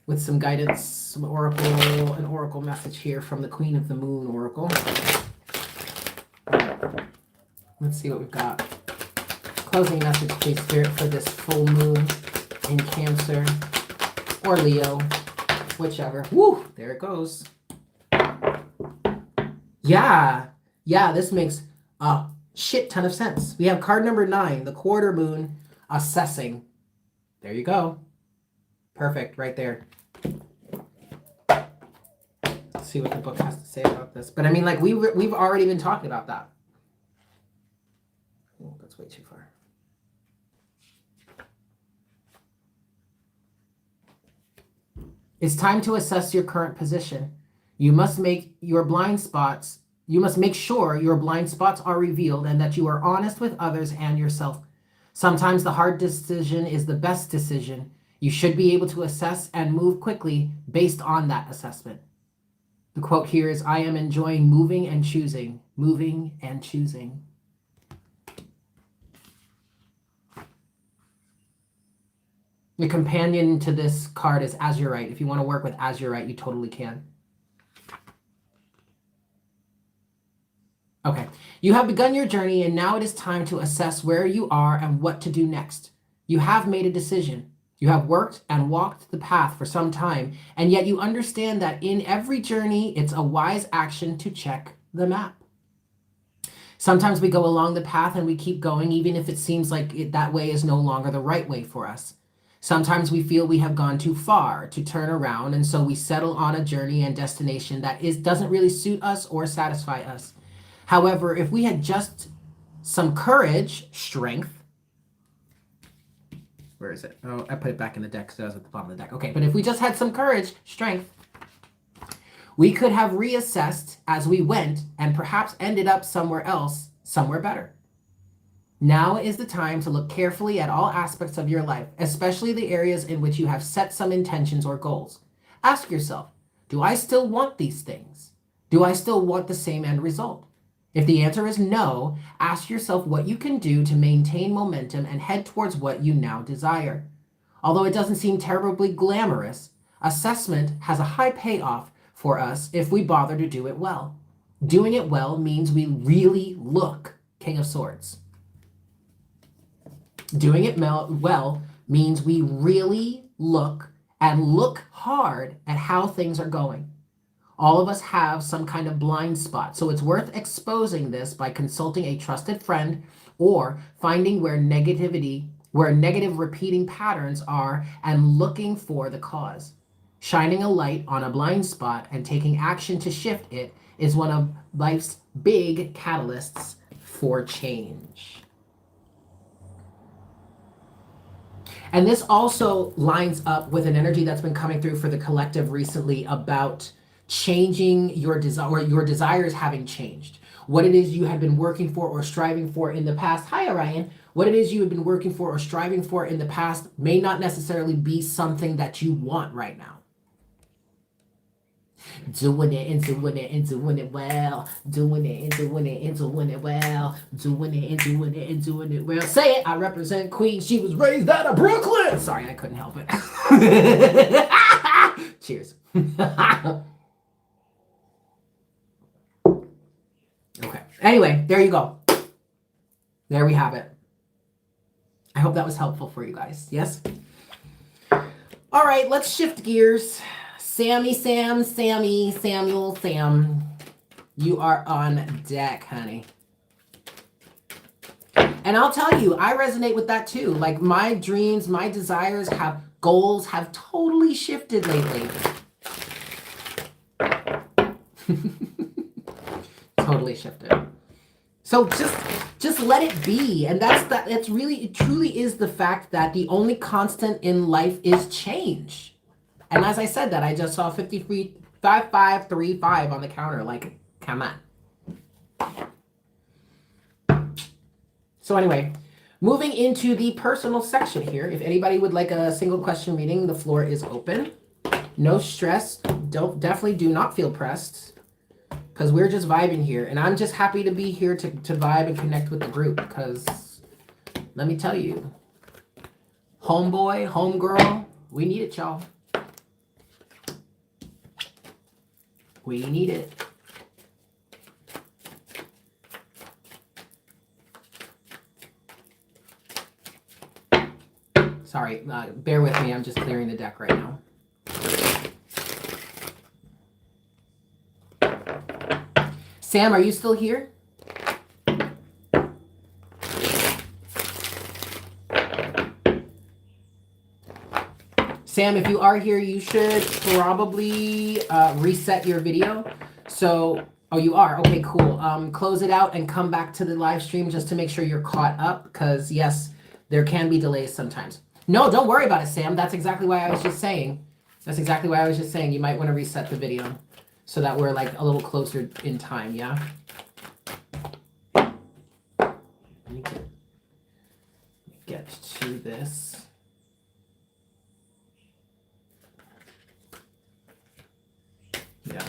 Speaker 1: with some guidance, some oracle, an oracle message here from the Queen of the Moon Oracle. Let's see what we've got. Closing message, please, Spirit, for this full moon in Cancer or Leo, whichever. Woo! There it goes. Yeah, this makes a shit ton of sense. We have card number 9, the quarter moon assessing. There you go. Perfect, right there. Let's see what the book has to say about this. But I mean, like, we've already been talking about that. Oh, that's way too far. It's time to assess your current position. You must make your blind spots. You must make sure your blind spots are revealed and that you are honest with others and yourself. Sometimes the hard decision is the best decision. You should be able to assess and move quickly based on that assessment. The quote here is, I am enjoying moving and choosing. Moving and choosing. The companion to this card is Azurite. If you want to work with Azurite, you totally can. Okay, you have begun your journey and now it is time to assess where you are and what to do next. You have made a decision. You have worked and walked the path for some time, and yet you understand that in every journey, it's a wise action to check the map. Sometimes we go along the path and we keep going, even if it seems like that way is no longer the right way for us. Sometimes we feel we have gone too far to turn around, and so we settle on a journey and destination that doesn't really suit us or satisfy us. However, if we had just some courage, strength, where is it? Oh, I put it back in the deck because I was at the bottom of the deck. Okay, but if we just had some courage, strength, we could have reassessed as we went and perhaps ended up somewhere else, somewhere better. Now is the time to look carefully at all aspects of your life, especially the areas in which you have set some intentions or goals. Ask yourself, do I still want these things? Do I still want the same end result? If the answer is no, ask yourself what you can do to maintain momentum and head towards what you now desire. Although it doesn't seem terribly glamorous, assessment has a high payoff for us if we bother to do it well. Doing it well means we really look, King of Swords. Doing it well means we really look and look hard at how things are going. All of us have some kind of blind spot, so it's worth exposing this by consulting a trusted friend or finding where negative repeating patterns are and looking for the cause. Shining a light on a blind spot and taking action to shift it is one of life's big catalysts for change. And this also lines up with an energy that's been coming through for the collective recently about changing your desire, or your desires having changed. What it is you have been working for or striving for in the past. Hi, Orion. What it is you have been working for or striving for in the past may not necessarily be something that you want right now. Doing it and doing it and doing it well. Doing it and doing it and doing it well. Doing it and doing it and doing it well. Say it. I represent Queen. She was raised out of Brooklyn. Sorry, I couldn't help it. Cheers. Okay. Anyway, there you go. There we have it. I hope that was helpful for you guys. Yes? All right, let's shift gears. Sammy, Sam, Sammy, Samuel, Sam. You are on deck, honey. And I'll tell you, I resonate with that too. Like my dreams, my desires goals have totally shifted lately. Totally shifted. So just let it be. And that's really, it truly is the fact that the only constant in life is change. And as I said that, I just saw 53, 5535 on the counter. Like, come on. So anyway, moving into the personal section here. If anybody would like a single question reading, the floor is open. No stress. Definitely do not feel pressed, because we're just vibing here. And I'm just happy to be here to vibe and connect with the group, because let me tell you, homeboy, homegirl, we need it, y'all. We need it. Sorry, bear with me. I'm just clearing the deck right now. Sam, are you still here? Sam, if you are here, you should probably reset your video. So, oh, you are? Okay, cool. Close it out and come back to the live stream just to make sure you're caught up, because yes, there can be delays sometimes. No, don't worry about it, Sam. That's exactly why I was just saying. That's exactly why I was just saying. You might want to reset the video so that we're like a little closer in time, yeah? Let me get to this. Yeah.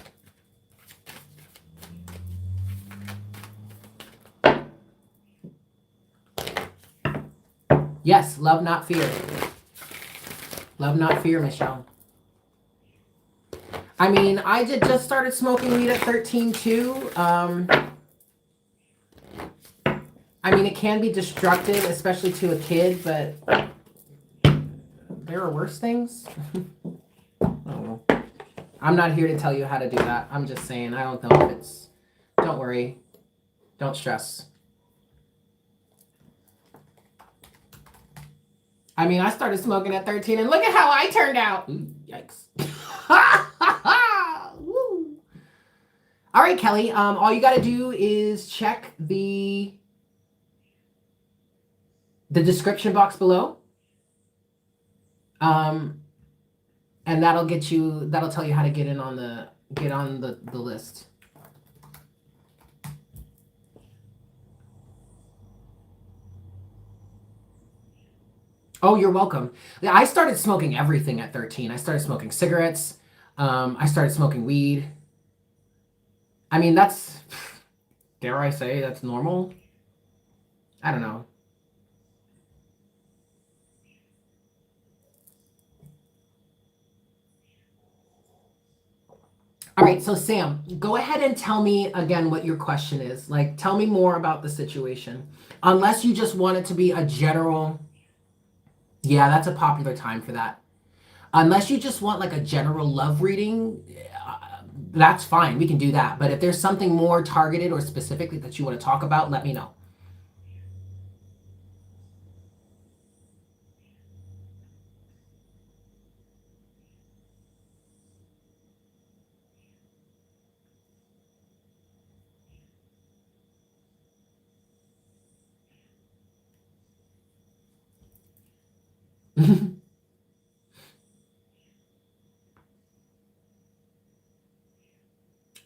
Speaker 1: Yes, love, not fear. Love, not fear, Michelle. I mean, I just started smoking weed at 13 too. I mean, it can be destructive, especially to a kid, but there are worse things. Oh. I'm not here to tell you how to do that. I'm just saying, I don't know if it's... Don't worry. Don't stress. I mean, I started smoking at 13, and look at how I turned out. Ooh, yikes. Woo. All right, Kelly. All you got to do is check the description box below. And that'll tell you how to get on the list. Oh, you're welcome. I started smoking everything at 13. I started smoking cigarettes. I started smoking weed. I mean, that's, dare I say, that's normal? I don't know. All right, so Sam, go ahead and tell me again what your question is. Like, tell me more about the situation. Unless you just want it to be a general... Yeah, that's a popular time for that. Unless you just want like a general love reading, that's fine. We can do that. But if there's something more targeted or specifically that you want to talk about, let me know.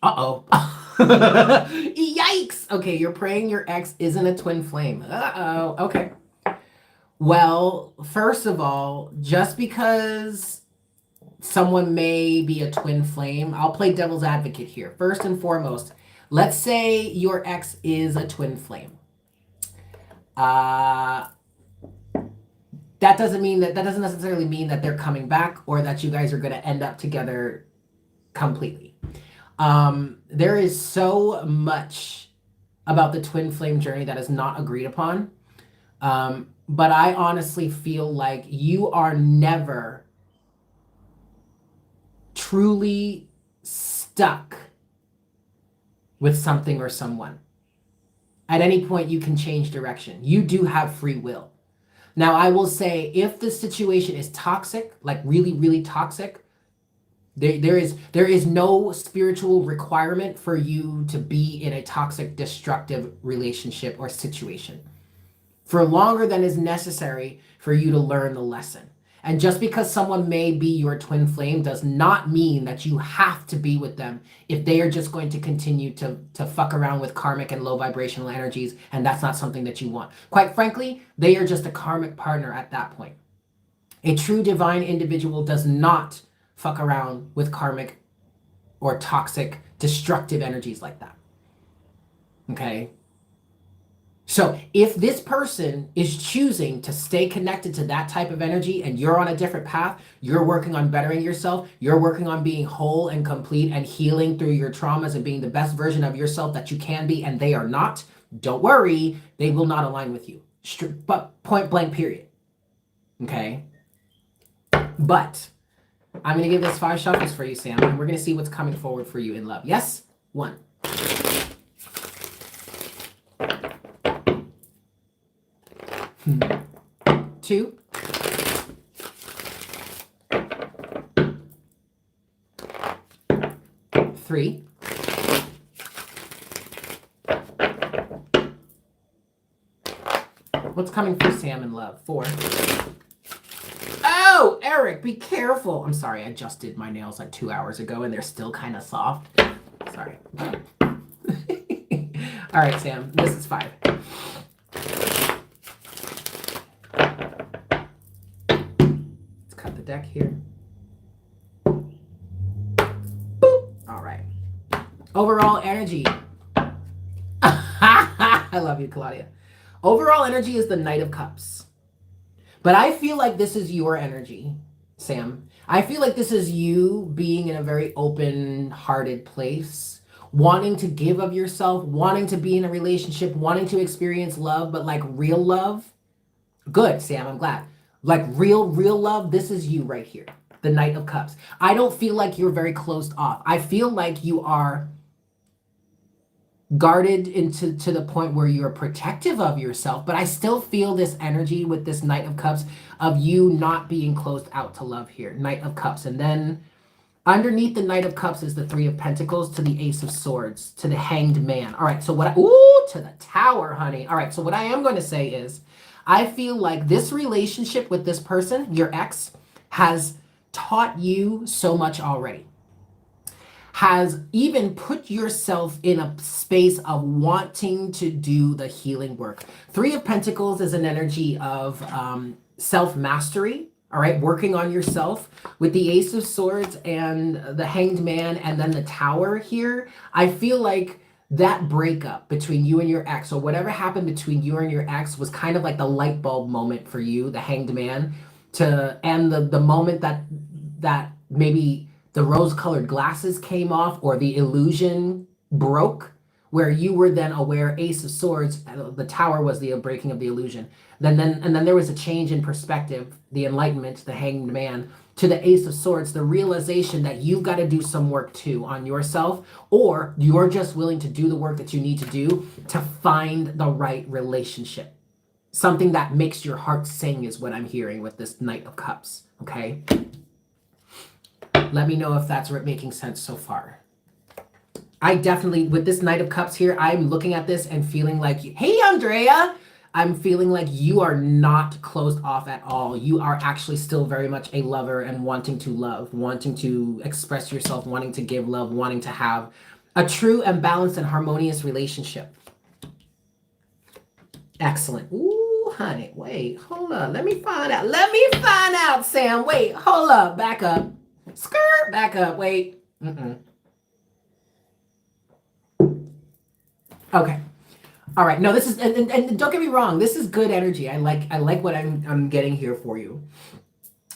Speaker 1: Uh-oh. Yikes. Okay, you're praying your ex isn't a twin flame. Uh-oh. Okay. Well, first of all, just because someone may be a twin flame, I'll play devil's advocate here. First and foremost, let's say your ex is a twin flame. That doesn't necessarily mean that they're coming back or that you guys are going to end up together completely. There is so much about the twin flame journey that is not agreed upon. but I honestly feel like you are never truly stuck with something or someone. At any point, you can change direction. You do have free will. Now, I will say if the situation is toxic, like really, really toxic, there is no spiritual requirement for you to be in a toxic, destructive relationship or situation for longer than is necessary for you to learn the lesson. And just because someone may be your twin flame does not mean that you have to be with them if they are just going to continue to fuck around with karmic and low vibrational energies, and that's not something that you want. Quite frankly, they are just a karmic partner at that point. A true divine individual does not fuck around with karmic or toxic, destructive energies like that. Okay? So if this person is choosing to stay connected to that type of energy and you're on a different path, you're working on bettering yourself, you're working on being whole and complete and healing through your traumas and being the best version of yourself that you can be, and they are not, don't worry, they will not align with you. But point blank, period. Okay? But I'm going to give this 5 shuffles for you, Sam, and we're going to see what's coming forward for you in love. Yes? 1. 2. 3. 4. What's coming for Sam in love? 4. Oh, Eric, be careful. I'm sorry, I just did my nails like 2 hours ago and they're still kind of soft. Sorry. All right, Sam, this is 5. Let's cut the deck here. Boop. All right. Overall energy. I love you, Claudia. Overall energy is the Knight of Cups. But I feel like this is your energy, Sam. I feel like this is you being in a very open-hearted place, wanting to give of yourself, wanting to be in a relationship, wanting to experience love, but like real love. Good, Sam, I'm glad. Like real love, this is you right here, the Knight of Cups. I don't feel like you're very closed off. I feel like you are guarded to the point where you're protective of yourself, but I still feel this energy with this Knight of Cups of you not being closed out to love here. Knight of Cups. And then underneath the Knight of Cups is the 3 of Pentacles to the Ace of Swords to the Hanged Man. All right, so to the Tower, honey. All right, so what I am going to say is I feel like this relationship with this person, your ex, has taught you so much already. Has even put yourself in a space of wanting to do the healing work. 3 of Pentacles is an energy of self-mastery, all right, working on yourself. With the Ace of Swords and the Hanged Man and then the Tower here, I feel like that breakup between you and your ex, or whatever happened between you and your ex, was kind of like the light bulb moment for you, the Hanged Man, and the moment that maybe the rose-colored glasses came off or the illusion broke, where you were then aware. Ace of Swords, the Tower was the breaking of the illusion. And then there was a change in perspective, the enlightenment, the Hanged Man, to the Ace of Swords, the realization that you've got to do some work too on yourself, or you're just willing to do the work that you need to do to find the right relationship. Something that makes your heart sing is what I'm hearing with this Knight of Cups, okay? Let me know if that's making sense so far. I definitely, with this Knight of Cups here, I'm looking at this and feeling like, hey, Andrea, I'm feeling like you are not closed off at all. You are actually still very much a lover and wanting to love, wanting to express yourself, wanting to give love, wanting to have a true and balanced and harmonious relationship. Excellent. Ooh, honey, wait, hold up. Let me find out. Let me find out, Sam. Wait, hold up. Back up. Skirt, back up. Wait. Okay. All right. No, this is, and don't get me wrong. This is good energy. I like what I'm getting here for you.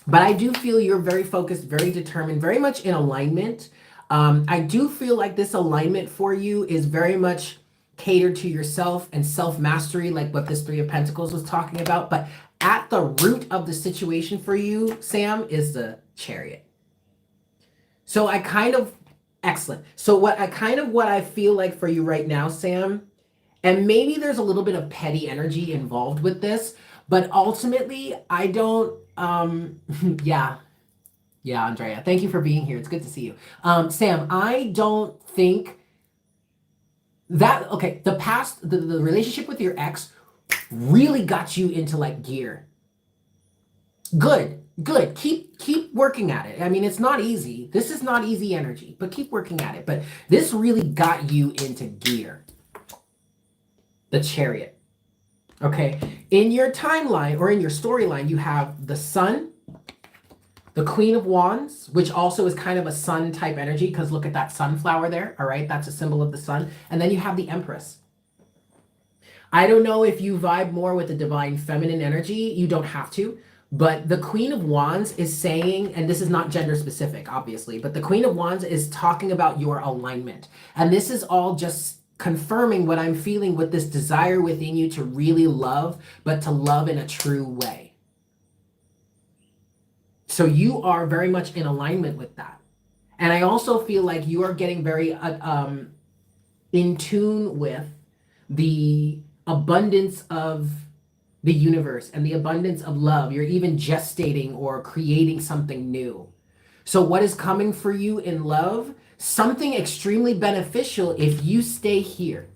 Speaker 1: But I do feel you're very focused, very determined, very much in alignment. I do feel like this alignment for you is very much cater to yourself and self-mastery, like what this Three of Pentacles was talking about. But at the root of the situation for you, Sam, is the Chariot. So I kind of, excellent. So what I feel like for you right now, Sam, and maybe there's a little bit of petty energy involved with this, but ultimately I don't, yeah, Andrea, thank you for being here. It's good to see you. Sam, I don't think that, okay, the past, the relationship with your ex really got you into like gear. Good, good. Keep working at it. I mean, it's not easy. This is not easy energy, but keep working at it. But this really got you into gear. The Chariot. Okay. In your timeline or in your storyline, you have the Sun, the Queen of Wands, which also is kind of a sun type energy, because look at that sunflower there. All right. That's a symbol of the sun. And then you have the Empress. I don't know if you vibe more with the divine feminine energy. You don't have to. But the Queen of Wands is saying, and this is not gender specific, obviously, but the Queen of Wands is talking about your alignment. And this is all just confirming what I'm feeling with this desire within you to really love, but to love in a true way. So you are very much in alignment with that. And I also feel like you are getting very in tune with the abundance of the universe and the abundance of love. You're even gestating or creating something new. So what is coming for you in love? Something extremely beneficial if you stay here.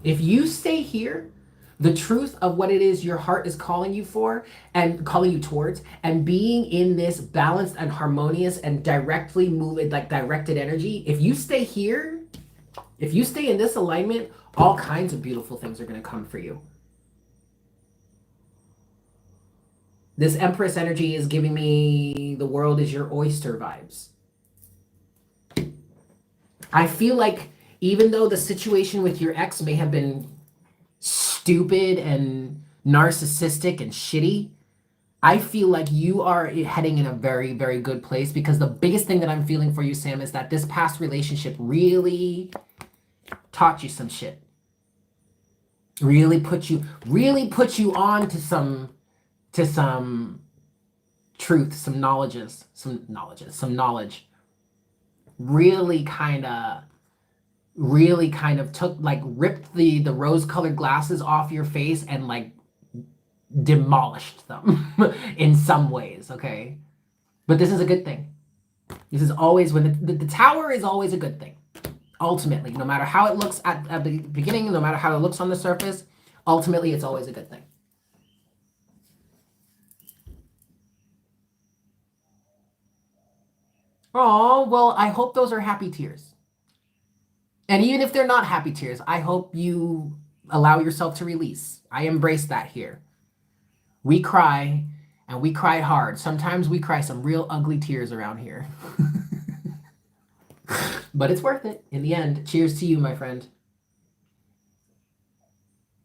Speaker 1: If you stay here, the truth of what it is your heart is calling you for and calling you towards, and being in this balanced and harmonious and directly moving, like directed energy, if you stay here, if you stay in this alignment, all kinds of beautiful things are going to come for you. This Empress energy is giving me the world is your oyster vibes. I feel like even though the situation with your ex may have been stupid and narcissistic and shitty, I feel like you are heading in a very, very good place, because the biggest thing that I'm feeling for you, Sam, is that this past relationship really taught you some shit. Really put you on to some truth, some knowledge. Really kind of took, like, ripped the rose-colored glasses off your face and like demolished them in some ways, okay? But this is a good thing. This is always, when the tower is always a good thing. Ultimately, no matter how it looks at the beginning, no matter how it looks on the surface, ultimately it's always a good thing. Oh, well, I hope those are happy tears. And even if they're not happy tears, I hope you allow yourself to release. I embrace that here. We cry, and we cry hard. Sometimes we cry some real ugly tears around here. But it's worth it in the end. Cheers to you, my friend.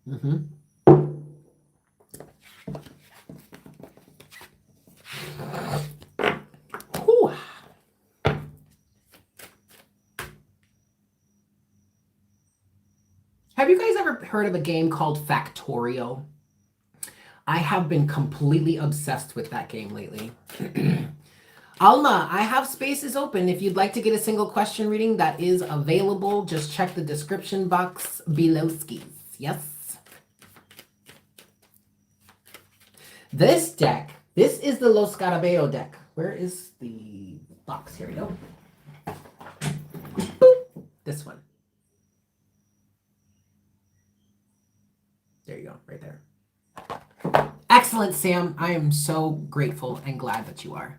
Speaker 1: Mm-hmm. Whew. Have you guys ever heard of a game called Factorio? I have been completely obsessed with that game lately. Alma, I have spaces open. If you'd like to get a single question reading, that is available. Just check the description box below skis. Yes. This deck, this is the Los Scarabeo deck. Where is the box? Here we go. Boop. This one. There you go, right there. Excellent, Sam. I am so grateful and glad that you are.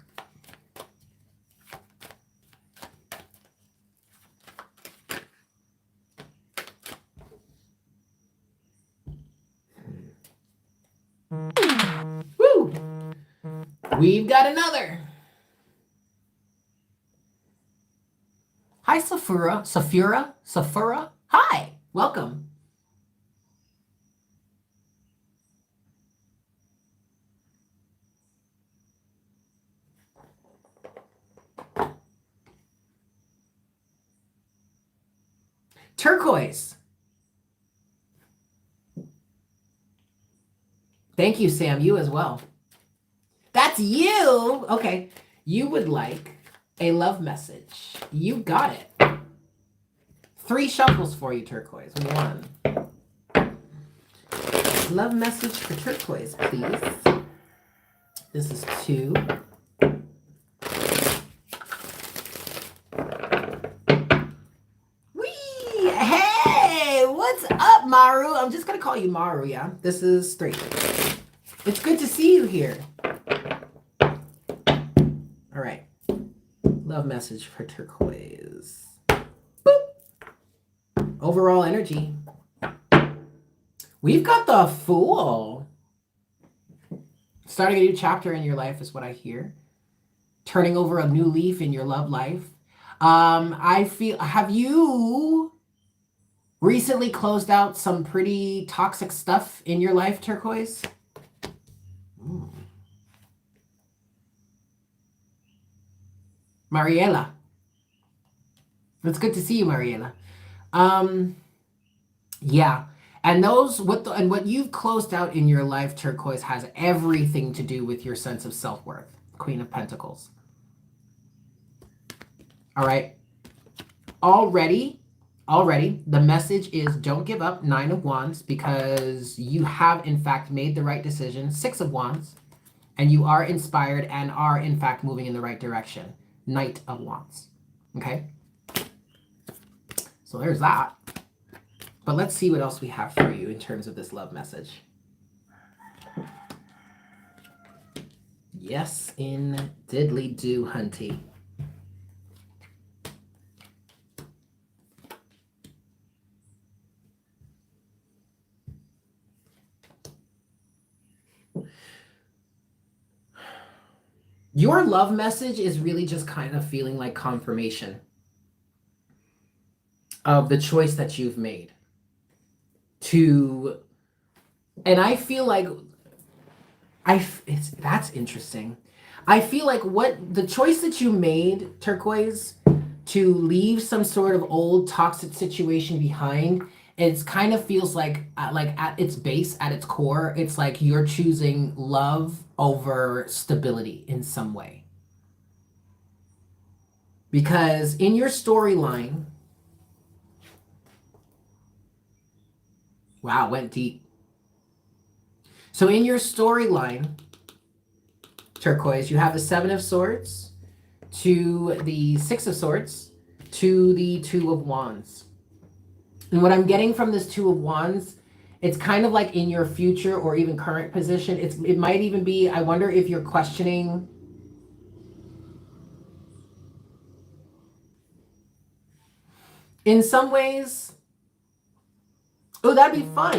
Speaker 1: Woo! We've got another. Hi, Safura. Hi, welcome. Turquoise. Thank you, Sam. You as well. That's you. Okay. You would like a love message. You got it. 3 shuffles for you, Turquoise. 1. Love message for Turquoise, please. This is 2. Whee! Hey! What's up, Maru? I'm just going to call you Maru, yeah? This is 3. It's good to see you here. All right. Love message for Turquoise. Boop. Overall energy. We've got the Fool. Starting a new chapter in your life is what I hear. Turning over a new leaf in your love life. Have you recently closed out some pretty toxic stuff in your life, Turquoise? Ooh. Mariela. It's good to see you, Mariela. Yeah. And what you've closed out in your life, Turquoise, has everything to do with your sense of self-worth. Queen of Pentacles. All right. Already, the message is don't give up. 9 of Wands, because you have, in fact, made the right decision. 6 of Wands, and you are inspired and are, in fact, moving in the right direction. Knight of Wands. Okay? So there's that. But let's see what else we have for you in terms of this love message. Yes, in diddly do, hunty. Your love message is really just kind of feeling like confirmation of the choice that you've made. And I feel like that's interesting. I feel like what the choice that you made, Turquoise, to leave some sort of old toxic situation behind, it kind of feels like at its base, at its core, it's like you're choosing love over stability in some way. Because in your storyline, wow, went deep. So in your storyline, Turquoise, you have the 7 of Swords to the 6 of Swords to the 2 of Wands. And what I'm getting from this 2 of Wands, it's kind of like in your future or even current position. It might even be, I wonder if you're questioning in some ways. Oh, that'd be fun.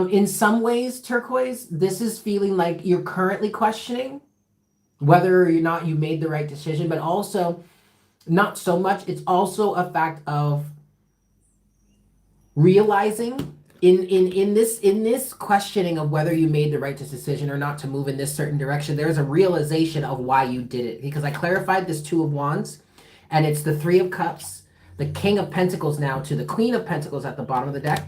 Speaker 1: In some ways, Turquoise, this is feeling like you're currently questioning whether or not you made the right decision, but also not so much. It's also a fact of realizing in this questioning of whether you made the right decision or not to move in this certain direction, there's a realization of why you did it. Because I clarified this 2 of Wands, and it's the 3 of Cups, the King of Pentacles now to the Queen of Pentacles at the bottom of the deck,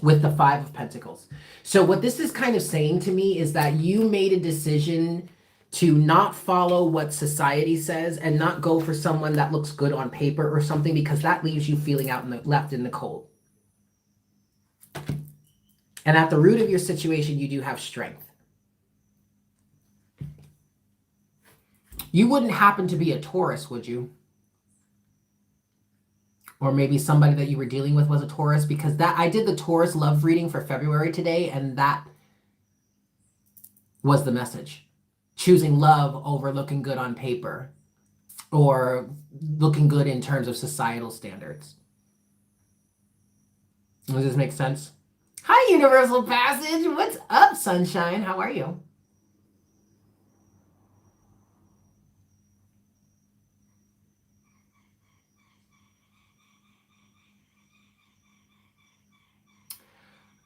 Speaker 1: with the 5 of Pentacles. So what this is kind of saying to me is that you made a decision to not follow what society says and not go for someone that looks good on paper or something, because that leaves you feeling left in the cold. And at the root of your situation, you do have strength. You wouldn't happen to be a Taurus, would you? Or maybe somebody that you were dealing with was a Taurus, because I did the Taurus love reading for February today, and that was the message. Choosing love over looking good on paper or looking good in terms of societal standards. Does this make sense? Hi, Universal Passage. What's up, Sunshine? How are you?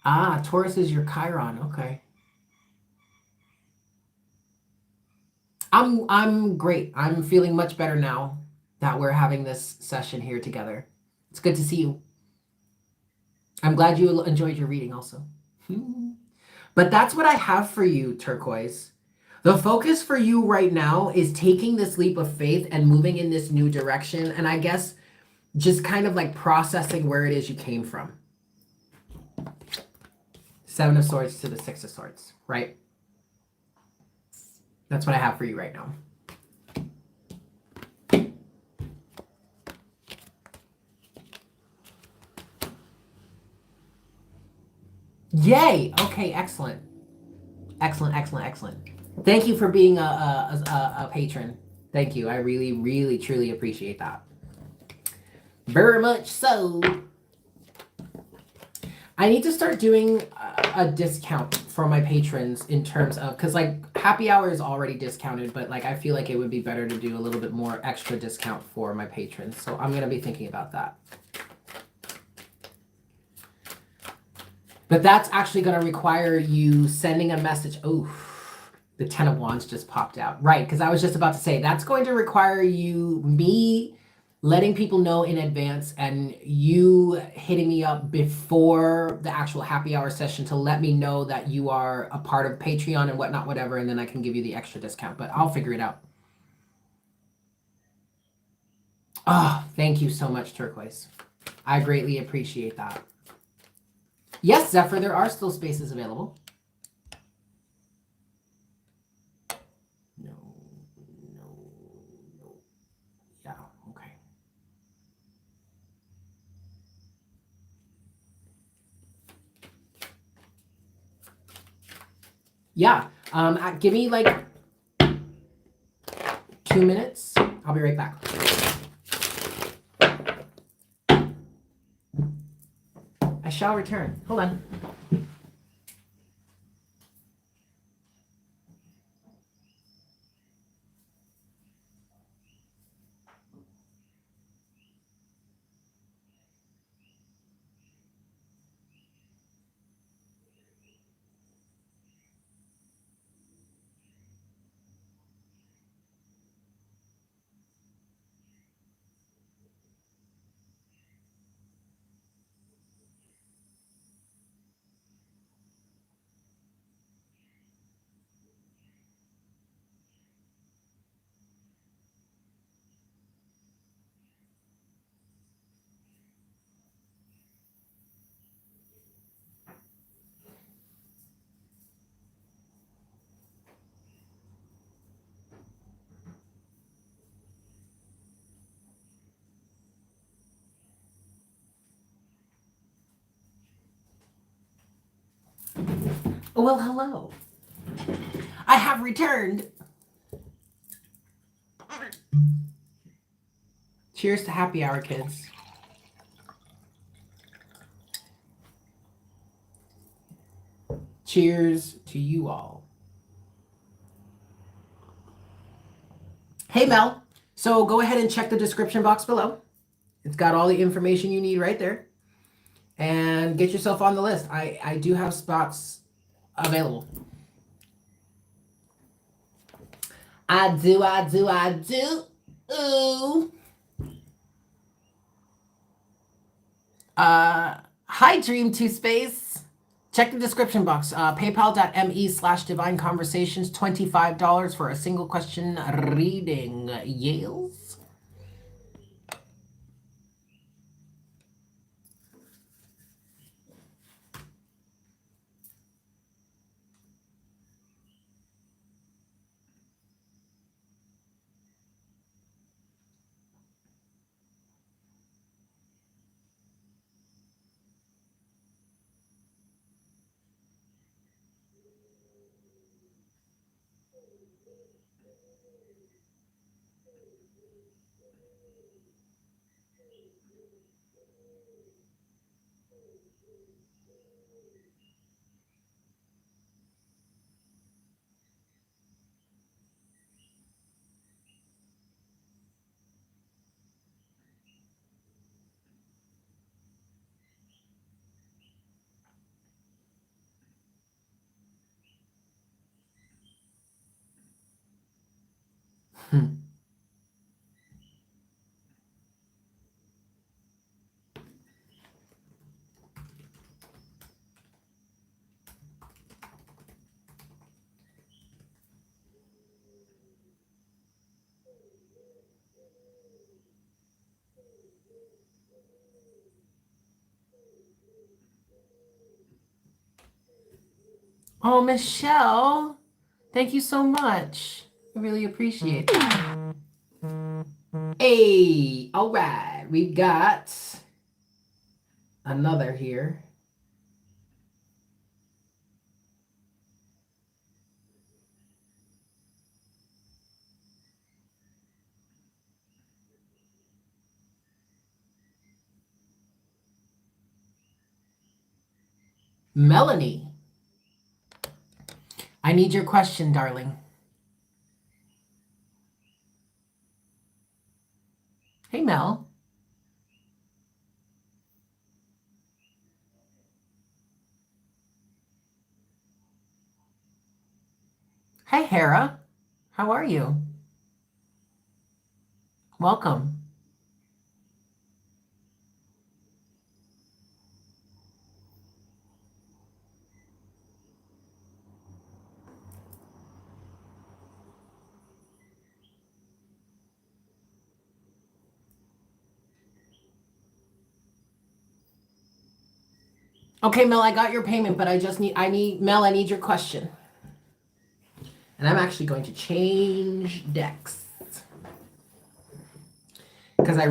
Speaker 1: Ah, Taurus is your Chiron. Okay. I'm great. I'm feeling much better now that we're having this session here together. It's good to see you. I'm glad you enjoyed your reading also. But that's what I have for you, Turquoise. The focus for you right now is taking this leap of faith and moving in this new direction. And I guess just kind of like processing where it is you came from. Seven of Swords to the Six of Swords, right? That's what I have for you right now. Yay! Okay, excellent. Excellent, excellent, excellent. Thank you for being a patron. Thank you. I really, really, truly appreciate that. Very much so. I need to start doing a discount for my patrons in terms of, because like happy hour is already discounted, but like I feel like it would be better to do a little bit more extra discount for my patrons. So I'm going to be thinking about that. But that's actually going to require you sending a message. Oh, the Ten of Wands just popped out. Right, because I was just about to say, that's going to require me letting people know in advance and you hitting me up before the actual happy hour session to let me know that you are a part of Patreon and whatnot, whatever, and then I can give you the extra discount. But I'll figure it out. Oh, thank you so much, Turquoise. I greatly appreciate that. Yes, Zephyr, there are still spaces available. No. Yeah, okay. Yeah, give me like 2 minutes. I'll be right back. I shall return. Hold on. Oh, well, hello. I have returned. Cheers to happy hour, kids. Cheers to you all. Hey, Mel. So go ahead and check the description box below. It's got all the information you need right there. And get yourself on the list. I do have spots available. I do. Ooh. Hi, Dream2Space. Check the description box. PayPal.me/Divine Conversations. $25 for a single question reading. Yes. Oh, Michelle, thank you so much. I really appreciate that. Hey, all right, we got another here. Melanie, I need your question, darling. Hey, Mel. Hey, Hera. How are you? Welcome. Okay, Mel, I got your payment, but Mel, I need your question. And I'm actually going to change decks. Because I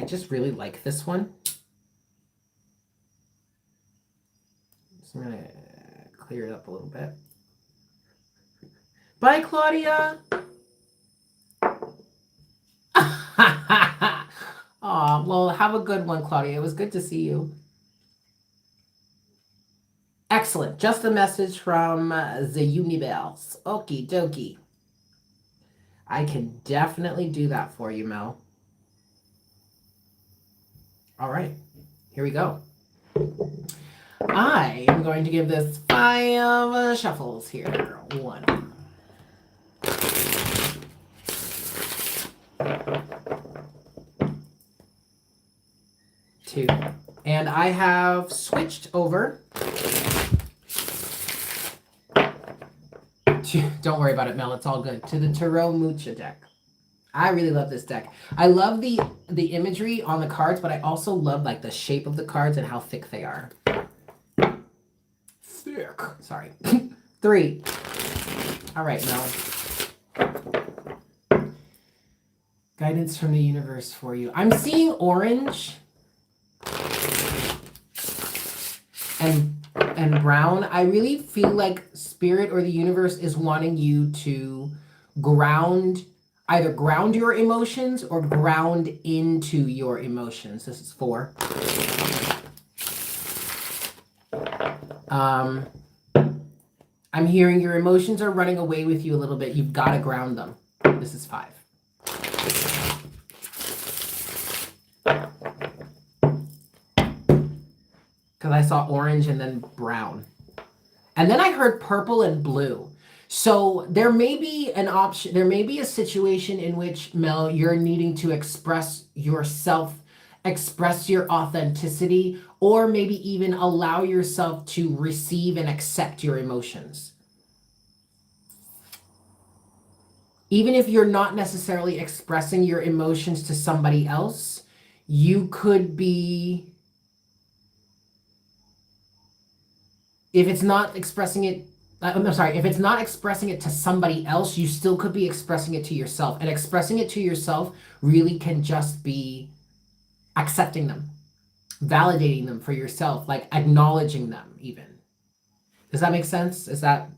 Speaker 1: just really like this one. So I'm going to clear it up a little bit. Bye, Claudia. Oh, well, have a good one, Claudia. It was good to see you. Excellent. Just a message from the universe. Okie dokie. I can definitely do that for you, Mel. All right. Here we go. I am going to give this 5 shuffles here. 1. 2. And I have switched over to, don't worry about it, Mel, it's all good, to the Tarot Mucha deck. I really love this deck. I love the imagery on the cards, but I also love like the shape of the cards and how thick they are. Thick. Sorry. 3. All right, Mel. Guidance from the universe for you. I'm seeing orange and brown. I really feel like spirit or the universe is wanting you to either ground your emotions or ground into your emotions. This is 4. I'm hearing your emotions are running away with you a little bit. You've got to ground them. This is 5. Because I saw orange and then brown. And then I heard purple and blue. So there may be an option, there may be a situation in which, Mel, you're needing to express yourself, express your authenticity, or maybe even allow yourself to receive and accept your emotions. Even if you're not necessarily expressing your emotions to somebody else, you could be, if it's not expressing it, I'm sorry, if it's not expressing it to somebody else, you still could be expressing it to yourself. And expressing it to yourself really can just be accepting them, validating them for yourself, like acknowledging them even. Does that make sense? Is that...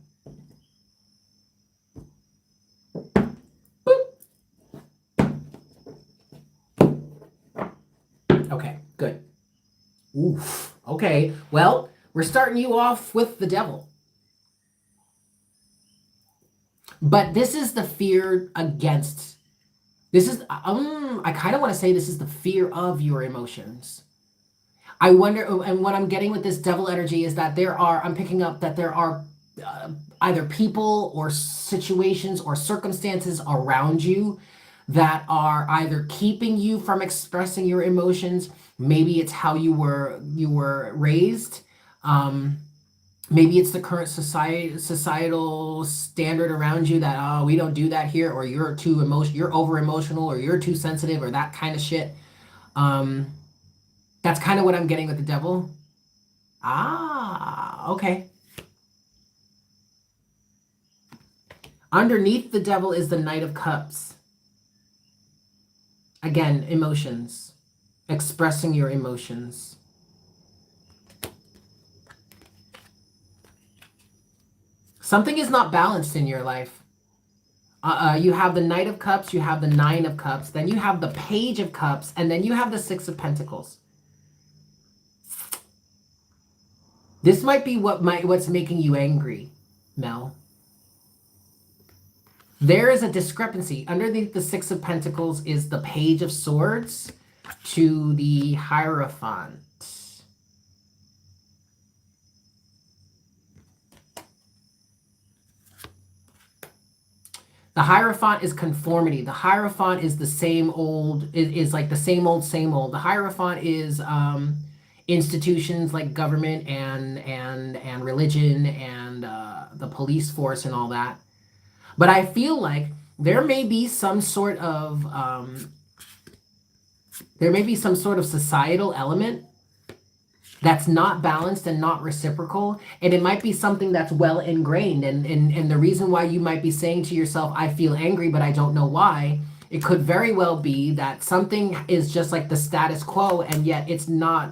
Speaker 1: Okay, good. Oof. Okay, well, we're starting you off with the devil. But this is the fear against. This is, I kind of want to say this is the fear of your emotions. I wonder, and what I'm getting with this devil energy is that I'm picking up that there are either people or situations or circumstances around you that are either keeping you from expressing your emotions. Maybe it's how you were raised. Maybe it's the current societal standard around you that, oh, we don't do that here, or you're over emotional, or you're too sensitive, or that kind of shit. That's kind of what I'm getting with the devil. Ah, okay. Underneath the devil is the Knight of Cups. Again, emotions. Expressing your emotions. Something is not balanced in your life. You have the Knight of Cups, you have the Nine of Cups, then you have the Page of Cups, and then you have the Six of Pentacles. This might be what's making you angry, Mel. There is a discrepancy. Underneath the Six of Pentacles is the Page of Swords to the Hierophant. The Hierophant is conformity. The Hierophant is the same old, is like the same old, same old. The Hierophant is institutions like government and religion and the police force and all that. But I feel like there may be some sort of societal element that's not balanced and not reciprocal, and it might be something that's well ingrained, and the reason why you might be saying to yourself, I feel angry but I don't know why, it could very well be that something is just like the status quo, and yet it's not.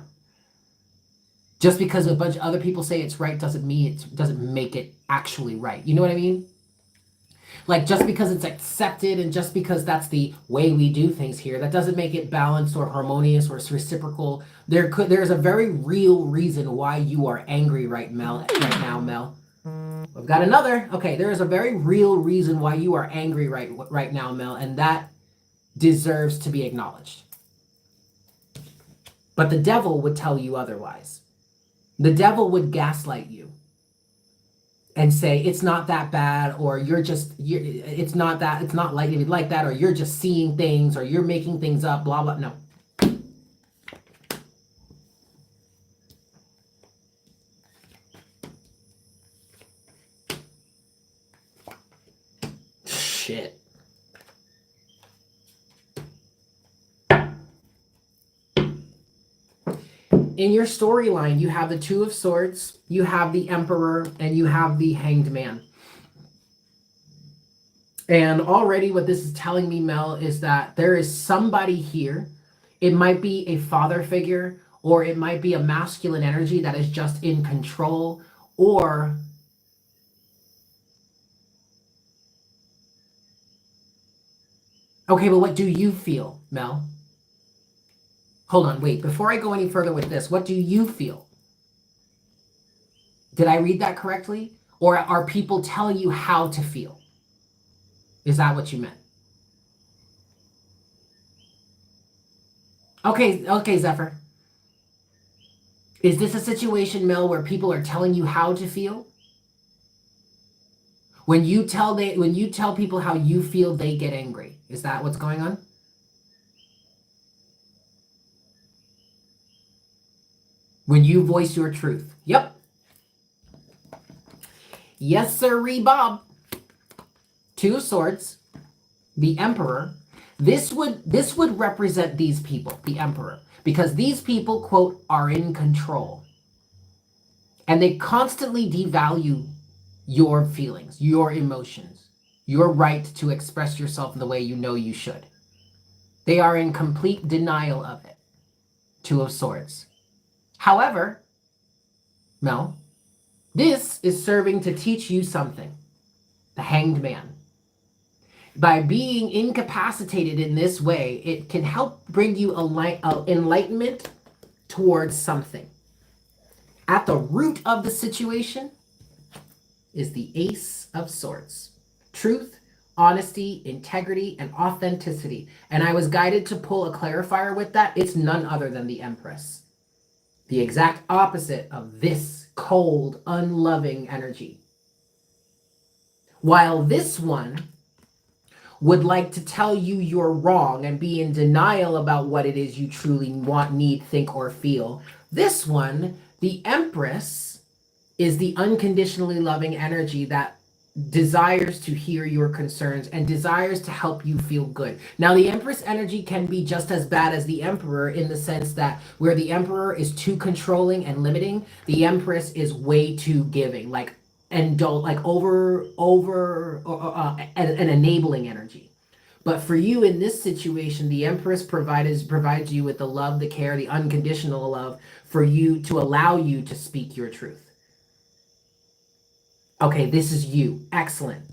Speaker 1: Just because a bunch of other people say it's right doesn't mean it doesn't make it actually right. You know what I mean? Like, just because it's accepted and just because that's the way we do things here, that doesn't make it balanced or harmonious or reciprocal. There's a very real reason why you are angry right now, Mel. We've got another. Okay, there is a very real reason why you are angry right now, Mel, and that deserves to be acknowledged. But the devil would tell you otherwise. The devil would gaslight you and say it's not that bad, or it's not like that, or you're just seeing things, or you're making things up, blah blah. No. Shit. In your storyline, you have the Two of Swords, you have the Emperor, and you have the Hanged Man. And already what this is telling me, Mel, is that there is somebody here. It might be a father figure, or it might be a masculine energy that is just in control, or okay, but what do you feel, Mel? Hold on, wait. Before I go any further with this, what do you feel? Did I read that correctly? Or are people telling you how to feel? Is that what you meant? Okay, Zephyr. Is this a situation, Mel, where people are telling you how to feel? When you tell people how you feel, they get angry. Is that what's going on? When you voice your truth. Yep. Yes, sir, Bob. Two of Swords, the Emperor. This would represent these people, the Emperor, because these people, quote, are in control. And they constantly devalue your feelings, your emotions, your right to express yourself in the way you know you should. They are in complete denial of it. Two of Swords. However, Mel, this is serving to teach you something. The Hanged Man. By being incapacitated in this way, it can help bring you enlightenment towards something. At the root of the situation is the Ace of Swords. Truth, honesty, integrity, and authenticity. And I was guided to pull a clarifier with that. It's none other than the Empress. The exact opposite of this cold, unloving energy. While this one would like to tell you you're wrong and be in denial about what it is you truly want, need, think, or feel, this one, the Empress, is the unconditionally loving energy that desires to hear your concerns and desires to help you feel good. Now, the Empress energy can be just as bad as the Emperor in the sense that where the Emperor is too controlling and limiting, the Empress is way too giving. Like, like an enabling energy. But for you in this situation, the Empress provides you with the love, the care, the unconditional love for you to allow you to speak your truth. Okay, this is you. Excellent.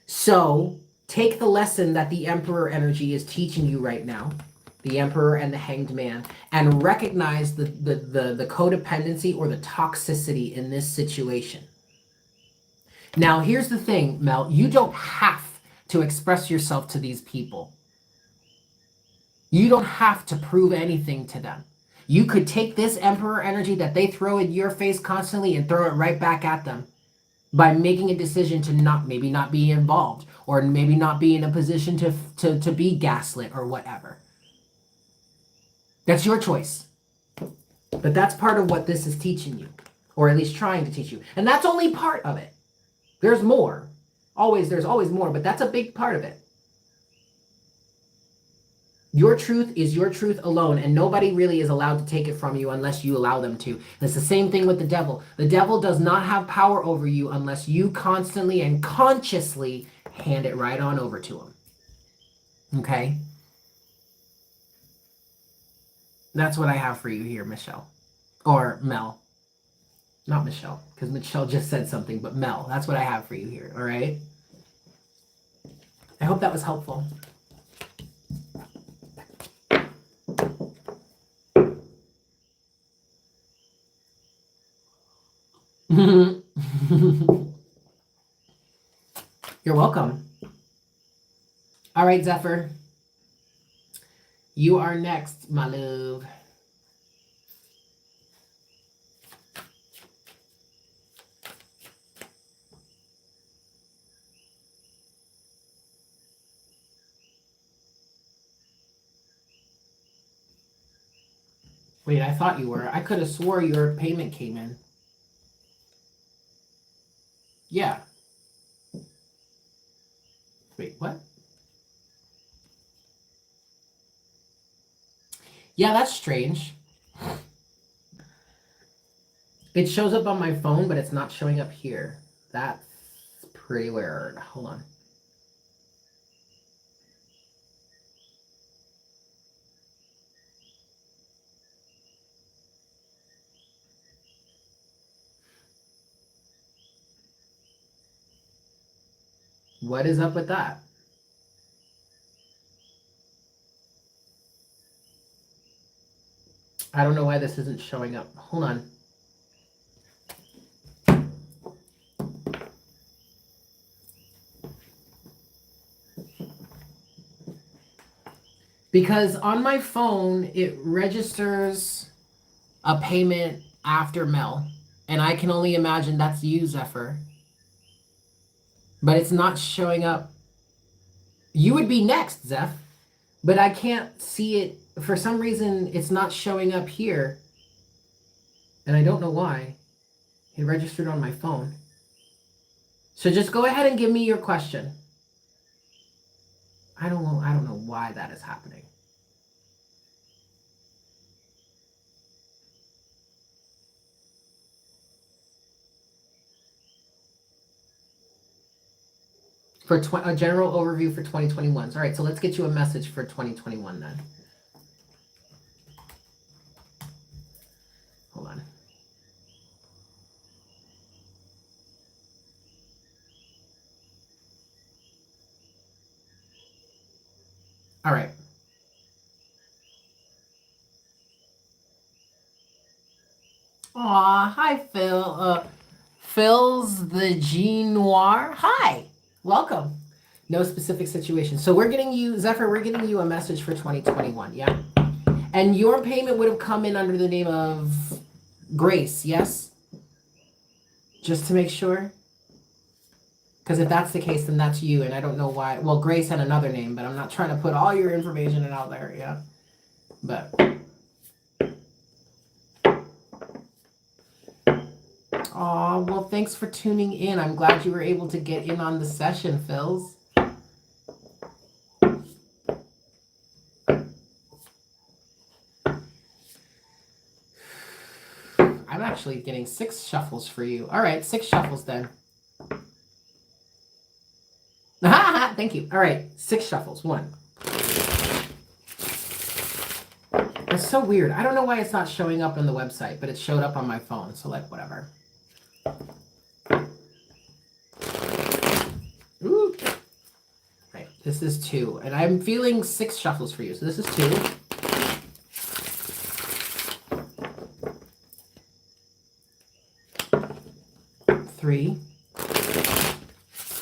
Speaker 1: So take the lesson that the Emperor energy is teaching you right now, the Emperor and the Hanged Man, and recognize the codependency or the toxicity in this situation. Now, here's the thing, Mel. You don't have to express yourself to these people. You don't have to prove anything to them. You could take this Emperor energy that they throw in your face constantly and throw it right back at them by making a decision to maybe not be involved, or maybe not be in a position to be gaslit or whatever. That's your choice. But that's part of what this is teaching you, or at least trying to teach you. And that's only part of it. There's more. There's always more, but that's a big part of it. Your truth is your truth alone, and nobody really is allowed to take it from you unless you allow them to. And it's the same thing with the devil. The devil does not have power over you unless you constantly and consciously hand it right on over to him. Okay? That's what I have for you here, Michelle. Or Mel. Not Michelle, because Michelle just said something, but Mel. That's what I have for you here, all right? I hope that was helpful. You're welcome. All right, Zephyr. You are next, my love. Wait, I thought you were. I could have swore your payment came in. Yeah. Wait, what? Yeah, that's strange. It shows up on my phone, but it's not showing up here. That's pretty weird. Hold on. What is up with that? I don't know why this isn't showing up. Hold on. Because on my phone, it registers a payment after Mel. And I can only imagine that's you, Zephyr. But it's not showing up. You would be next, Zeph. But I can't see it. For some reason, it's not showing up here. And I don't know why. It registered on my phone. So just go ahead and give me your question. I don't know why that is happening. For a general overview for 2021. All right, so let's get you a message for 2021 then. Hold on. All right. Aw, hi, Phil. Phil's the Jean Noir. Hi, welcome. No specific situation. So we're getting you, Zephyr, we're getting you a message for 2021, yeah? And your payment would have come in under the name of Grace, yes? Just to make sure? Because if that's the case, then that's you, and I don't know why. Well, Grace had another name, but I'm not trying to put all your information out there, yeah? But... Aw, well, thanks for tuning in. I'm glad you were able to get in on the session, Phils. I'm actually getting 6 shuffles for you. All right, 6 shuffles then. Thank you. All right, 6 shuffles. 1. It's so weird. I don't know why it's not showing up on the website, but it showed up on my phone. So like, whatever. Ooh. Right. This is 2, and I'm feeling 6 shuffles for you. So this is 2. 3.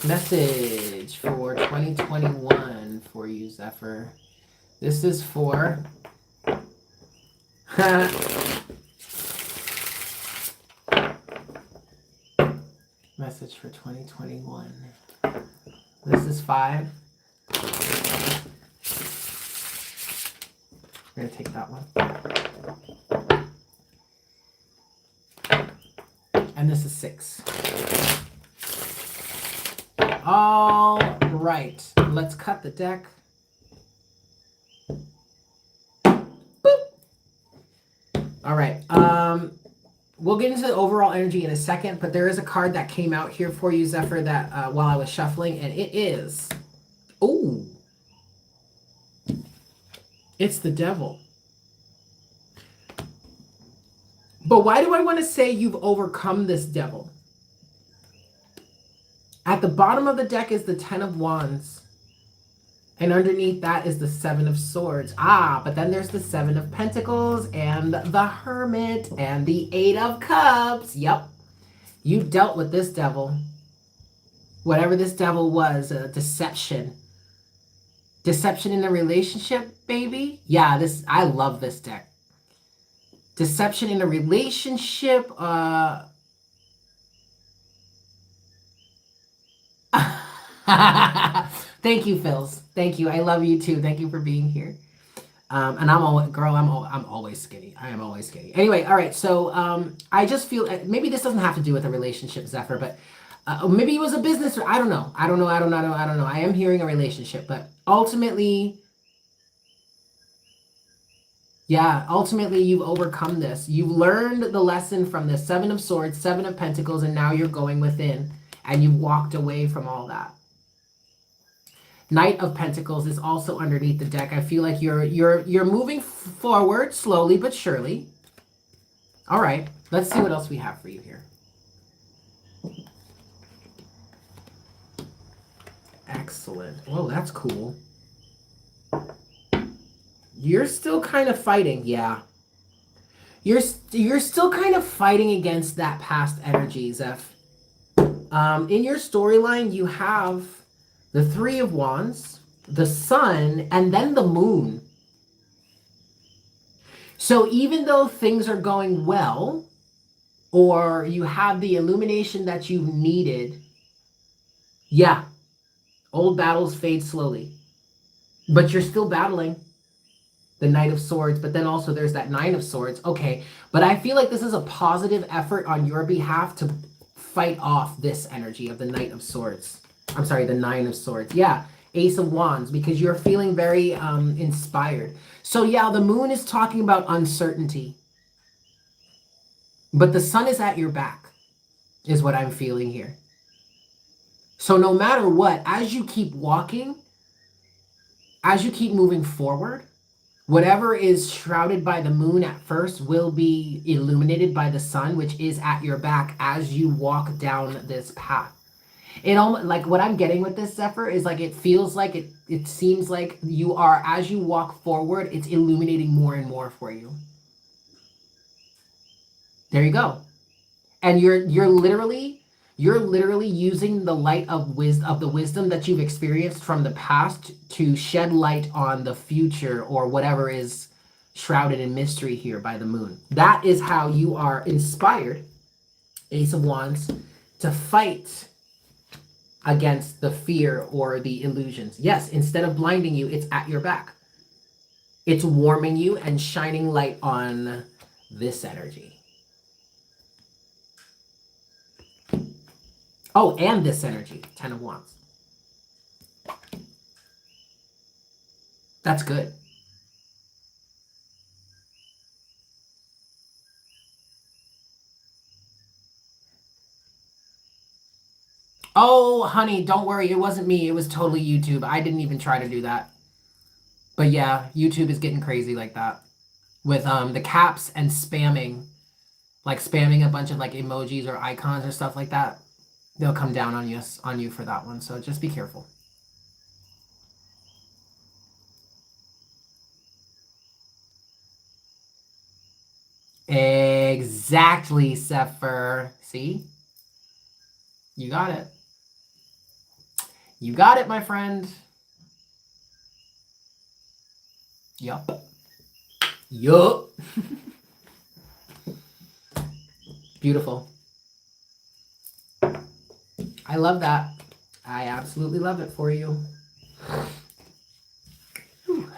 Speaker 1: Message for 2021 for you, Zephyr. This is for message for 2021. This is 5. We're gonna take that one. And this is 6. All right, let's cut the deck. Boop. All right, we'll get into the overall energy in a second, but there is a card that came out here for you, Zephyr, that while I was shuffling, and it is, oh, it's the devil. But why do I want to say you've overcome this devil? At the bottom of the deck is the 10 of Wands. And underneath that is the 7 of Swords. But then there's the 7 of Pentacles and the Hermit and the 8 of Cups. Yep. You dealt with this devil. Whatever this devil was, deception. Deception in a relationship, baby? Yeah, I love this deck. Deception in a relationship, Thank you, Phils. Thank you. I love you too. Thank you for being here. And I'm always skinny. I am always skinny. Anyway, all right. So I just feel maybe this doesn't have to do with a relationship, Zephyr, but maybe it was a business. I don't know. I don't know. I am hearing a relationship, but ultimately, yeah, ultimately you've overcome this. You've learned the lesson from the 7 of Swords, 7 of Pentacles, and now you're going within, and you've walked away from all that. Knight of Pentacles is also underneath the deck. I feel like you're moving forward slowly but surely. All right, let's see what else we have for you here. Excellent. Oh, that's cool. You're still kind of fighting, yeah. You're still kind of fighting against that past energy, Zeph. In your storyline, you have the 3 of Wands, the Sun, and then the Moon. So even though things are going well, or you have the illumination that you've needed, yeah, old battles fade slowly. But you're still battling the Knight of Swords, but then also there's that 9 of Swords. Okay, but I feel like this is a positive effort on your behalf to fight off this energy of the Knight of Swords. I'm sorry, the 9 of Swords. Yeah, Ace of Wands, because you're feeling very inspired. So yeah, the Moon is talking about uncertainty. But the Sun is at your back, is what I'm feeling here. So no matter what, as you keep walking, as you keep moving forward, whatever is shrouded by the Moon at first will be illuminated by the Sun, which is at your back as you walk down this path. It almost, like what I'm getting with this, Zephyr, is like it feels like it seems like you are, as you walk forward, it's illuminating more and more for you. There you go. And you're literally using the light of the wisdom that you've experienced from the past to shed light on the future, or whatever is shrouded in mystery here by the Moon. That is how you are inspired, Ace of Wands, to fight against the fear or the illusions. Yes, instead of blinding you, it's at your back. It's warming you and shining light on this energy. Oh, and this energy, 10 of Wands. That's good. Oh, honey, don't worry. It wasn't me. It was totally YouTube. I didn't even try to do that. But yeah, YouTube is getting crazy like that with the caps and spamming, like spamming a bunch of like emojis or icons or stuff like that. They'll come down on you for that one. So just be careful. Exactly, Sepher. See? You got it. You got it, my friend. Yup. Yup. Beautiful. I love that. I absolutely love it for you. Whew.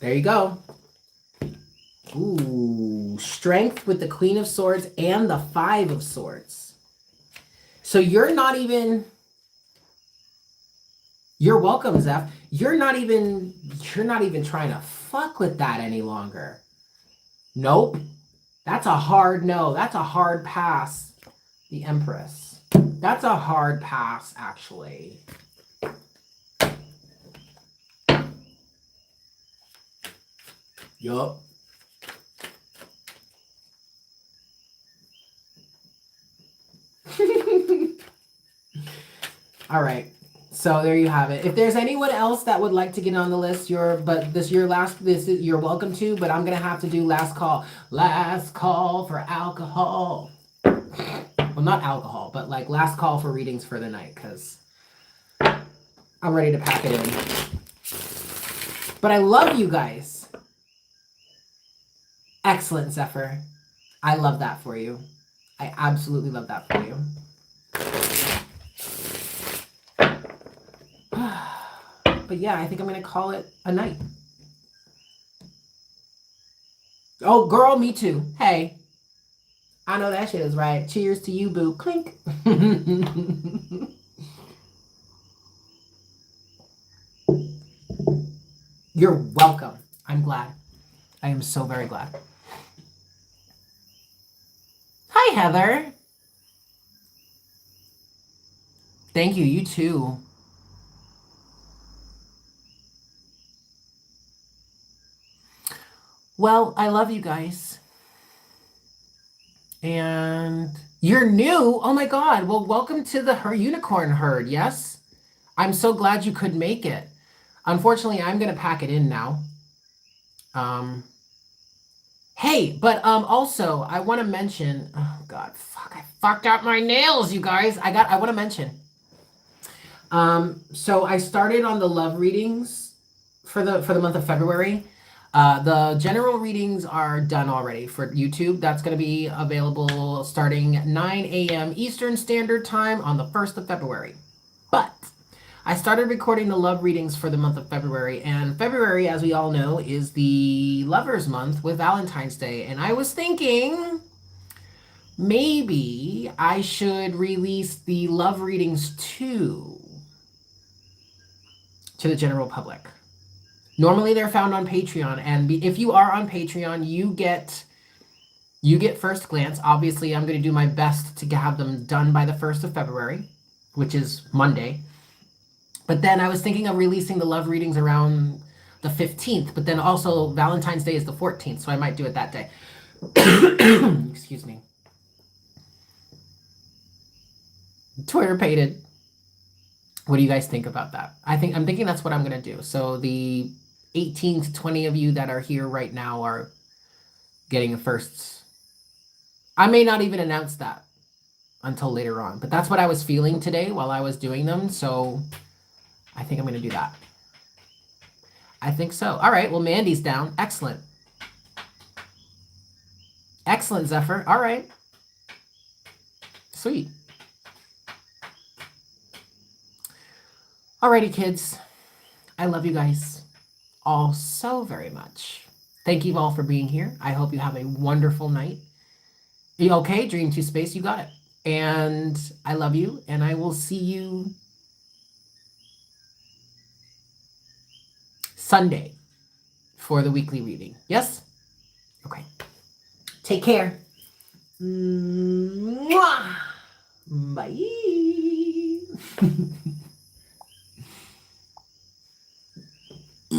Speaker 1: There you go. Ooh, strength with the Queen of Swords and the Five of Swords. So you're not even... You're welcome, Zeph. You're not even trying to fuck with that any longer. Nope. That's a hard no. That's a hard pass. The Empress. That's a hard pass, actually. Yup. All right. So there you have it. If there's anyone else that would like to get on the list, you're welcome to, but I'm gonna have to do last call. Last call for alcohol. Well, not alcohol, but like last call for readings for the night, because I'm ready to pack it in. But I love you guys. Excellent, Zephyr. I love that for you. I absolutely love that for you. But yeah, I think I'm going to call it a night. Oh, girl, me too. Hey, I know that shit is right. Cheers to you, boo. Clink. You're welcome. I'm glad. I am so very glad. Hi, Heather. Thank you. You too. Well, I love you guys. And you're new. Oh my God. Well, welcome to the unicorn herd. Yes. I'm so glad you could make it. Unfortunately, I'm going to pack it in now. Hey, but also I want to mention, oh God, fuck, I fucked up my nails, you guys. I want to mention. So I started on the love readings for the month of February. The general readings are done already for YouTube. That's going to be available starting 9 a.m. Eastern Standard Time on the 1st of February. But I started recording the love readings for the month of February, and February, as we all know, is the Lovers Month with Valentine's Day. And I was thinking maybe I should release the love readings too to the general public. Normally they're found on Patreon, and if you are on Patreon, you get first glance. Obviously, I'm going to do my best to have them done by the 1st of February, which is Monday. But then I was thinking of releasing the love readings around the 15th, but then also Valentine's Day is the 14th, so I might do it that day. Excuse me. Twitter pated. What do you guys think about that? I'm thinking that's what I'm going to do. So the 18 to 20 of you that are here right now are getting a first. I may not even announce that until later on, but that's what I was feeling today while I was doing them, so I think I'm going to do that. I think so. All right. Well, Mandy's down. Excellent. Excellent, Zephyr. All right. Sweet. Alrighty, kids. I love you guys all so very much. Thank you all for being here. I hope you have a wonderful night. You okay? Dream to space. You got it. And I love you. And I will see you Sunday for the weekly reading. Yes? Okay. Take care. Mwah! Bye.